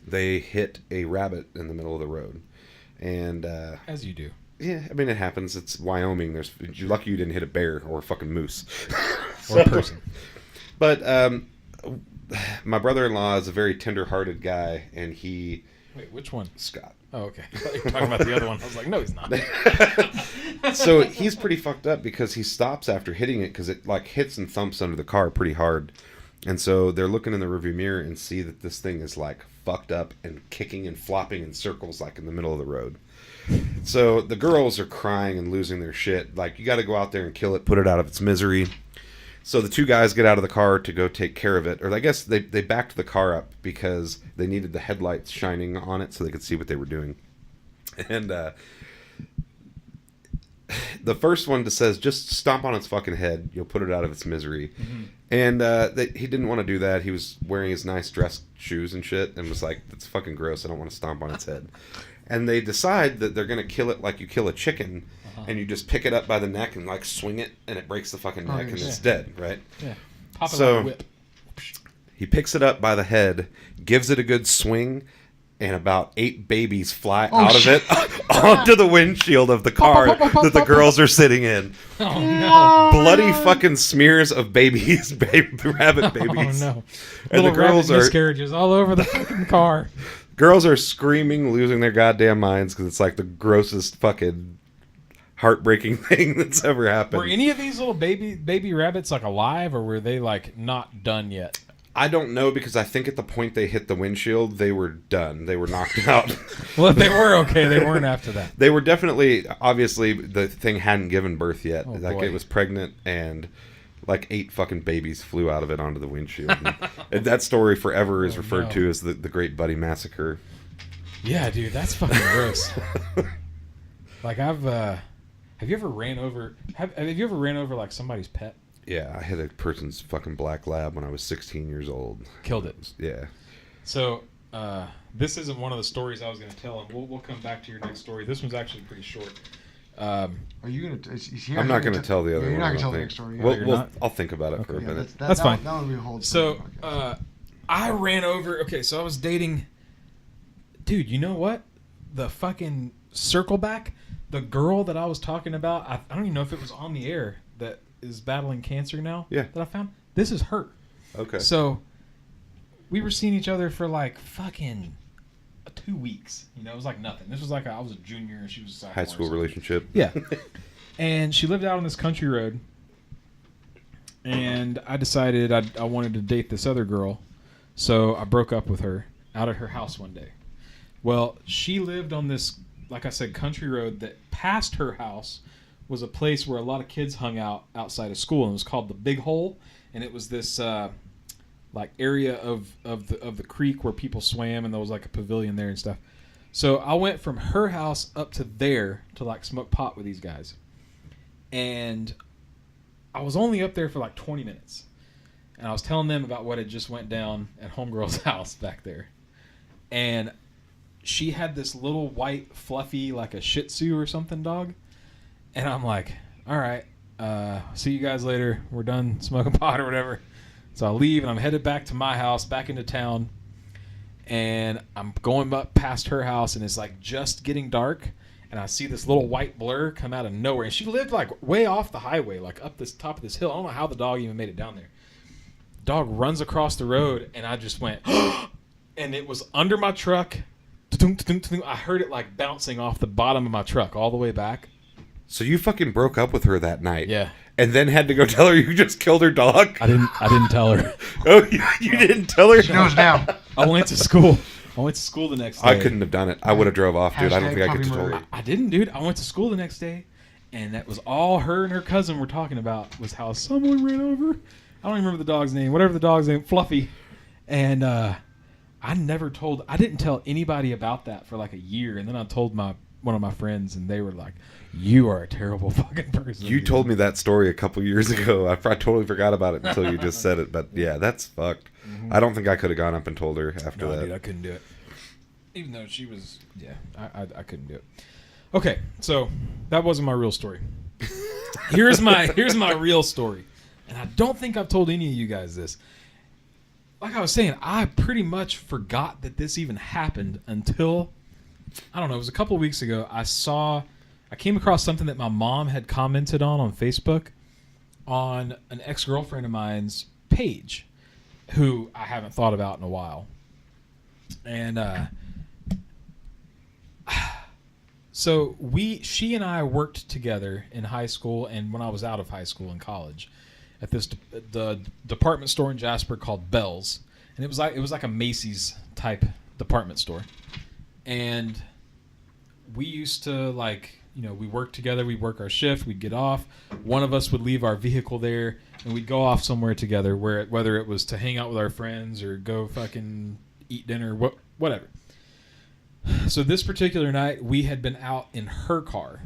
they hit a rabbit in the middle of the road. And as you do. Yeah, I mean, it happens. It's Wyoming. You're lucky you didn't hit a bear or a fucking moose. Or a person. But my brother-in-law is a very tender-hearted guy, and he... Wait, which one? Scott. Oh, okay. I thought you were talking about the other one. I was like, no, he's not. So he's pretty fucked up because he stops after hitting it because it like hits and thumps under the car pretty hard. And so they're looking in the rearview mirror and see that this thing is like fucked up and kicking and flopping in circles like in the middle of the road. So the girls are crying and losing their shit. Like, you got to go out there and kill it, put it out of its misery. So the 2 guys get out of the car to go take care of it. Or I guess they backed the car up because they needed the headlights shining on it so they could see what they were doing. And the first one says, just stomp on its fucking head. You'll put it out of its misery. Mm-hmm. And he didn't want to do that. He was wearing his nice dress shoes and shit and was like, that's fucking gross. I don't want to stomp on its head. And they decide that they're going to kill it like you kill a chicken, and you just pick it up by the neck and like swing it, and it breaks the fucking neck, and it's dead, right? Yeah. Pop it like a whip. He picks it up by the head, gives it a good swing, and about 8 babies fly out of it onto the windshield of the car that the girls are sitting in. Oh, no. Bloody fucking smears of babies, rabbit babies. Oh, no. And little the girls rabbit miscarriages all over the fucking car. Girls are screaming, losing their goddamn minds because it's like the grossest fucking heartbreaking thing that's ever happened. Were any of these little baby rabbits like alive, or were they like not done yet? I don't know, because I think at the point they hit the windshield, they were done. They were knocked out. Well, if they were okay, they weren't after that. They were definitely, obviously, the thing hadn't given birth yet. Oh, like, boy. it was pregnant, and like 8 fucking babies flew out of it onto the windshield. And that story forever is referred to as the Great Bunny Massacre. Yeah, dude, that's fucking gross. Like, have you ever ran over like somebody's pet? Yeah, I had a person's fucking black lab when I was 16 years old. Killed it. Yeah. So, this isn't one of the stories I was going to tell, and we'll come back to your next story. This one's actually pretty short. Are you going to... I'm not going to tell the other one. You're not going to tell the next story. I'll think about it for a minute. That's fine. That would be a whole... So, I ran over... Okay, so I was dating... Dude, you know what? The fucking circle back, the girl that I was talking about, I don't even know if it was on the air, that is battling cancer now. Yeah. That I found. This is her. Okay. So we were seeing each other for like fucking 2 weeks. You know, it was like nothing. This was like I was a junior and she was a sophomore. High school relationship. Yeah. And she lived out on this country road. And I decided I wanted to date this other girl. So I broke up with her out at her house one day. Well, she lived on this, like I said, country road that past her house was a place where a lot of kids hung out outside of school, and it was called the Big Hole, and it was this like area of the creek where people swam, and there was like a pavilion there and stuff. So I went from her house up to there to like smoke pot with these guys, and I was only up there for like 20 minutes, and I was telling them about what had just went down at homegirl's house back there, and she had this little white fluffy like a Shih Tzu or something dog, and I'm like, all right, see you guys later. We're done smoking pot or whatever. So I leave and I'm headed back to my house, back into town, and I'm going up past her house, and it's like just getting dark, and I see this little white blur come out of nowhere, and she lived like way off the highway, like up this top of this hill. I don't know how the dog even made it down there. Dog runs across the road, and I just went, and it was under my truck. I heard it like bouncing off the bottom of my truck all the way back. So you fucking broke up with her that night. Yeah. And then had to go tell her you just killed her dog? I didn't tell her. Oh, you didn't tell her? She knows now. I went to school. The next day. I couldn't have done it. I would have drove off, dude. I don't think I could have told her. I didn't, dude. I went to school the next day, and that was all her and her cousin were talking about, was how someone ran over. I don't even remember the dog's name. Whatever the dog's name, Fluffy. And I didn't tell anybody about that for like a year, and then I told one of my friends, and they were like, "You are a terrible fucking person." You told me that story a couple years ago. I totally forgot about it until you just said it. But yeah, that's fucked. Mm-hmm. I don't think I could have gone up and told her after that. Dude, I couldn't do it. Even though she was, I couldn't do it. Okay, so that wasn't my real story. Here's my real story, and I don't think I've told any of you guys this. Like I was saying, I pretty much forgot that this even happened until, I don't know, it was a couple of weeks ago. I came across something that my mom had commented on Facebook on an ex-girlfriend of mine's page, who I haven't thought about in a while. And so she and I worked together in high school and when I was out of high school and college at the department store in Jasper called Bell's, and it was like a Macy's type department store. And we used to we worked together, we'd work our shift, we'd get off. One of us would leave our vehicle there and we'd go off somewhere together, whether it was to hang out with our friends or go fucking eat dinner, whatever. So this particular night, we had been out in her car,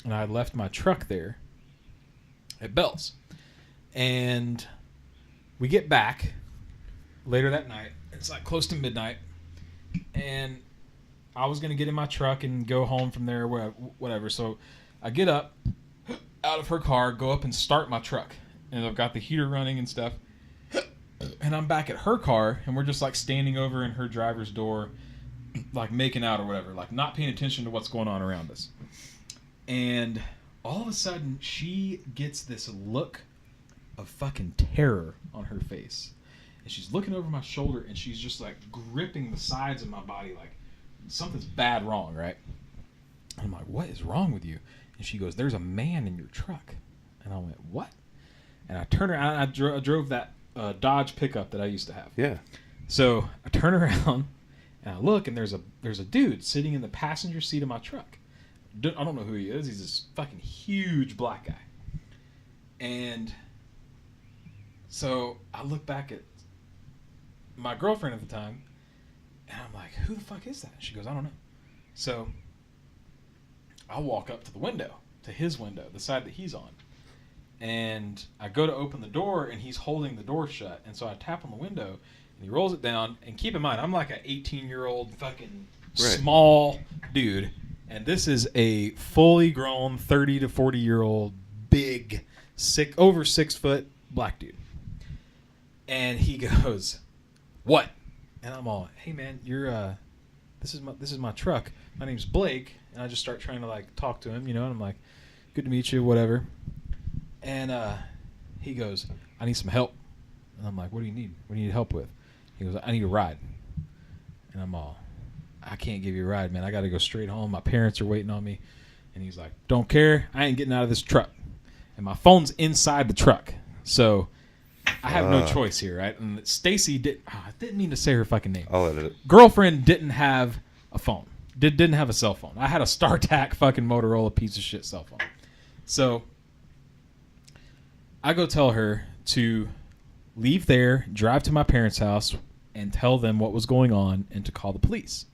and I had left my truck there at Bell's. And we get back later that night. It's like close to midnight, and I was going to get in my truck and go home from there, whatever. So I get up out of her car, go up and start my truck, and I've got the heater running and stuff. And I'm back at her car, and we're just like standing over in her driver's door, like making out or whatever, like not paying attention to what's going on around us. And all of a sudden, she gets this look of fucking terror on her face. And she's looking over my shoulder, and she's just like gripping the sides of my body like something's bad wrong, right? And I'm like, what is wrong with you? And she goes, there's a man in your truck. And I went, what? And I turned around, I drove that Dodge pickup that I used to have. Yeah. So I turn around and I look, and there's a dude sitting in the passenger seat of my truck. I don't know who he is. He's this fucking huge black guy. And so I look back at my girlfriend at the time, and I'm like, who the fuck is that? She goes, I don't know. So I walk up to the window, to his window, the side that he's on. And I go to open the door, and he's holding the door shut. And so I tap on the window, and he rolls it down. And keep in mind, I'm like an 18-year-old fucking small dude. And this is a fully grown 30 to 40-year-old big, over 6 foot black dude. And he goes, what? And I'm all, hey man, you're this is my truck. My name's Blake. And I just start trying to like talk to him, and I'm like, good to meet you, whatever. And he goes, I need some help. And I'm like, what do you need? What do you need help with? He goes, I need a ride. And I'm all, I can't give you a ride, man. I got to go straight home. My parents are waiting on me. And he's like, don't care. I ain't getting out of this truck. And my phone's inside the truck. So I have no choice here, right? And Stacy didn't mean to say her fucking name. I'll edit it. Girlfriend didn't have a phone. Didn't have a cell phone. I had a StarTAC fucking Motorola piece of shit cell phone. So I go tell her to leave there, drive to my parents' house, and tell them what was going on and to call the police.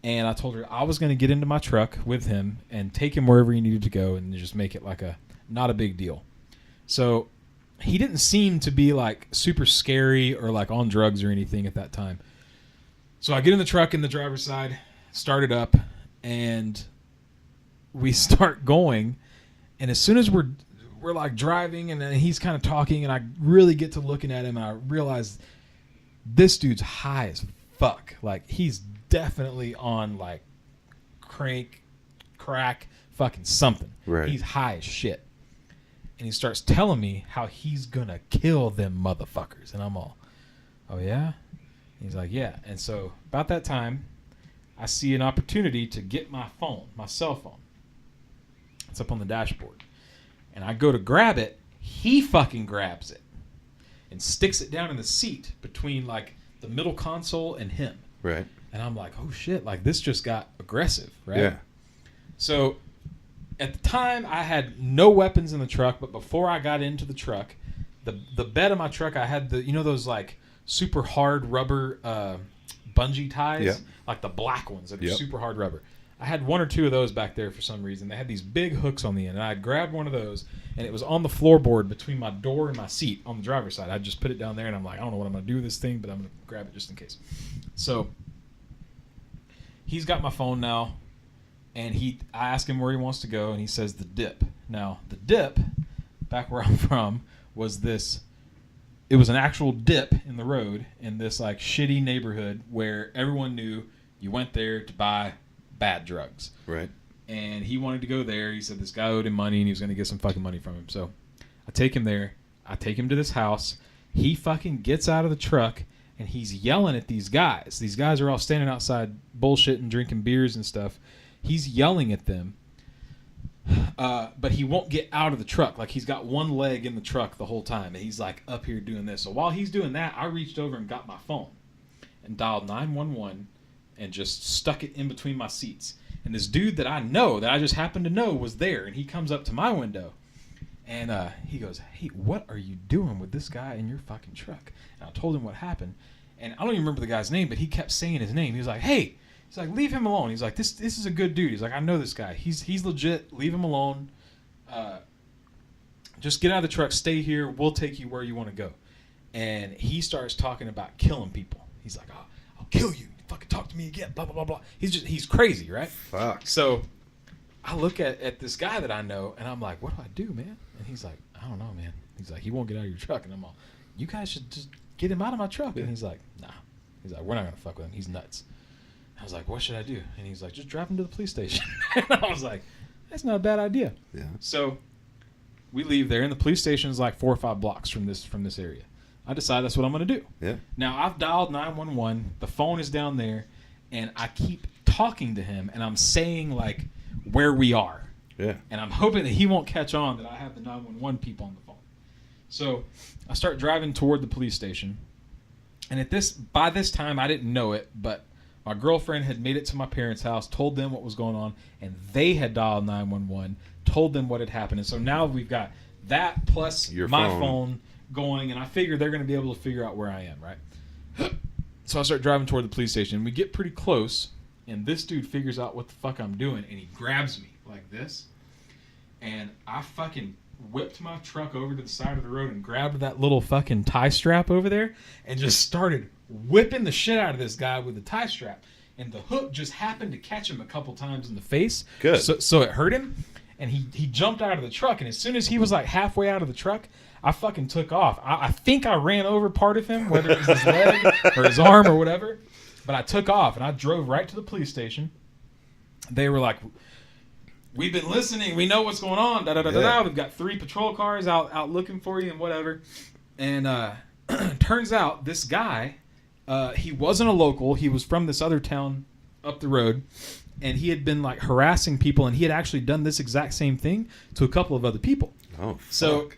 And I told her I was going to get into my truck with him and take him wherever he needed to go and just make it like not a big deal. So he didn't seem to be like super scary or like on drugs or anything at that time. So I get in the truck in the driver's side, start it up, and we start going. And as soon as we're like driving and he's kind of talking and I really get to looking at him and I realize this dude's high as fuck. Like he's definitely on like crack, fucking something. Right. He's high as shit. And he starts telling me how he's gonna kill them motherfuckers. And I'm all, oh yeah? He's like, yeah. And so about that time, I see an opportunity to get my phone, my cell phone. It's up on the dashboard. And I go to grab it. He fucking grabs it and sticks it down in the seat between like the middle console and him. Right. And I'm like, oh shit, like this just got aggressive, right? Yeah. So at the time I had no weapons in the truck, but before I got into the truck, the bed of my truck, I had those like super hard rubber bungee ties, yeah. like the black ones that are super hard rubber. I had one or two of those back there for some reason. They had these big hooks on the end, and I grabbed one of those, and it was on the floorboard between my door and my seat on the driver's side. I just put it down there, and I'm like, I don't know what I'm going to do with this thing, but I'm going to grab it just in case. So he's got my phone now, and I ask him where he wants to go, and he says the dip. Now, the dip, back where I'm from, was this. It was an actual dip in the road in this like shitty neighborhood where everyone knew you went there to buy bad drugs. Right. And he wanted to go there. He said this guy owed him money and he was going to get some fucking money from him. So I take him there. I take him to this house. He fucking gets out of the truck and he's yelling at these guys. These guys are all standing outside bullshitting, drinking beers and stuff. He's yelling at them. But he won't get out of the truck. Like he's got one leg in the truck the whole time. And he's like up here doing this. So while he's doing that, I reached over and got my phone and dialed 911 and just stuck it in between my seats. And this dude that I just happened to know was there. And he comes up to my window. And he goes, hey, what are you doing with this guy in your fucking truck? And I told him what happened. And I don't even remember the guy's name, but he kept saying his name. He was like, hey. He's like, leave him alone. He's like, this is a good dude. He's like, I know this guy. He's legit. Leave him alone. Just get out of the truck. Stay here. We'll take you where you want to go. And he starts talking about killing people. He's like, I'll kill you. Fucking talk to me again. Blah, blah, blah, blah. He's crazy, right? Fuck. So I look at this guy that I know, and I'm like, what do I do, man? And he's like, I don't know, man. He's like, he won't get out of your truck. And I'm all, you guys should just get him out of my truck. And he's like, nah. He's like, we're not going to fuck with him. He's nuts. I was like, what should I do? And he's like, just drive him to the police station. And I was like, that's not a bad idea. Yeah. So we leave there, and the police station is like 4 or 5 blocks from this area. I decide that's what I'm going to do. Yeah. Now, I've dialed 911. The phone is down there, and I keep talking to him, and I'm saying, like, where we are. Yeah. And I'm hoping that he won't catch on that I have the 911 people on the phone. So I start driving toward the police station. And by this time, I didn't know it, but my girlfriend had made it to my parents' house, told them what was going on, and they had dialed 911, told them what had happened. And so now we've got that plus my phone going, and I figure they're going to be able to figure out where I am, right? So I start driving toward the police station, and we get pretty close, and this dude figures out what the fuck I'm doing, and he grabs me like this, and I fucking whipped my truck over to the side of the road and grabbed that little fucking tie strap over there and just started whipping the shit out of this guy with the tie strap. And the hook just happened to catch him a couple times in the face. Good. So it hurt him, and he jumped out of the truck, and as soon as he was like halfway out of the truck, I fucking took off. I think I ran over part of him, whether it was his leg or his arm or whatever, but I took off, and I drove right to the police station. They were like, we've been listening. We know what's going on. Da-da-da-da-da. We've got 3 patrol cars out looking for you and whatever. And turns out this guy, he wasn't a local. He was from this other town up the road. And he had been like harassing people. And he had actually done this exact same thing to a couple of other people. Oh, fuck. So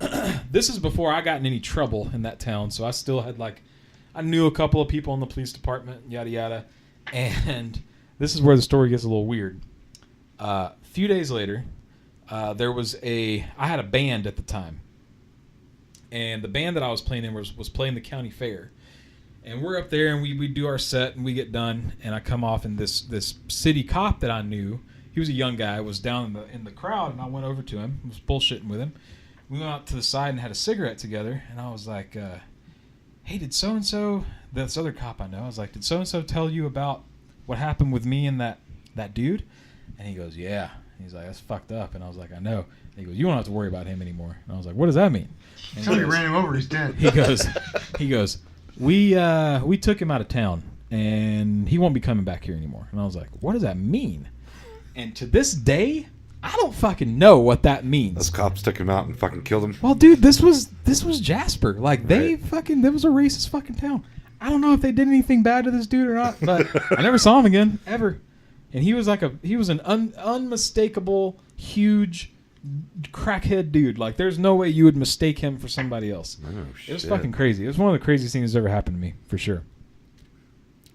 this is before I got in any trouble in that town. So I still had I knew a couple of people in the police department, yada, yada. And this is where the story gets a little weird. A few days later, I had a band at the time. and the band that I was playing in was playing the county fair. And we're up there, and we do our set, and we get done, and I come off, and this city cop that I knew, he was a young guy, was down in the crowd, and I went over to him, was bullshitting with him. We went out to the side and had a cigarette together, and I was like, hey, did so-and-so, this other cop I know, I was like, did so-and-so tell you about what happened with me and that dude? And he goes, yeah. He's like, that's fucked up. And I was like, I know. And he goes, you don't have to worry about him anymore. And I was like, what does that mean? And somebody ran him over, he's dead. He goes, we took him out of town, and he won't be coming back here anymore. And I was like, what does that mean? And to this day, I don't fucking know what that means. Those cops took him out and fucking killed him. Well, dude, this was Jasper. Like, there was a racist fucking town. I don't know if they did anything bad to this dude or not, but I never saw him again, ever. And he was an unmistakable, huge crackhead dude. Like, there's no way you would mistake him for somebody else. Oh, shit. It was fucking crazy. It was one of the craziest things that's ever happened to me, for sure.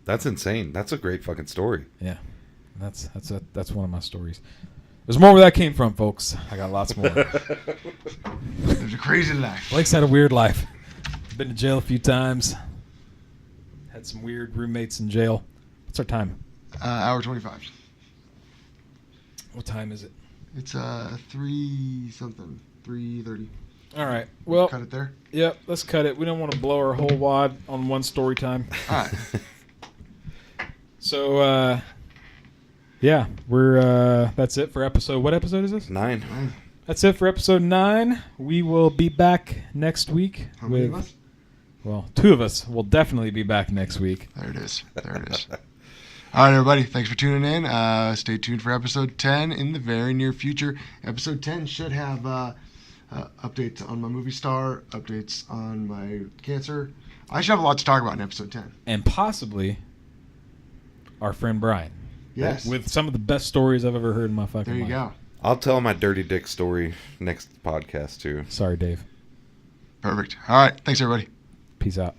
That's insane. That's a great fucking story. Yeah. That's one of my stories. There's more where that came from, folks. I got lots more. There's a crazy life. Blake's had a weird life. Been to jail a few times. Had some weird roommates in jail. What's our time? Hour 25. What time is it? It's 3:30. All right. Well, cut it there. Yep. Let's cut it. We don't want to blow our whole wad on one story time. All right. So, yeah, we're that's it for episode. What episode is this? 9. That's it for episode 9. We will be back next week. How many of us? Well, 2 of us will definitely be back next week. There it is. All right, everybody. Thanks for tuning in. Stay tuned for episode 10 in the very near future. Episode 10 should have updates on my movie star, updates on my cancer. I should have a lot to talk about in episode 10. And possibly our friend Brian. Yes. With some of the best stories I've ever heard in my fucking life. There you go. I'll tell my dirty dick story next podcast, too. Sorry, Dave. Perfect. All right. Thanks, everybody. Peace out.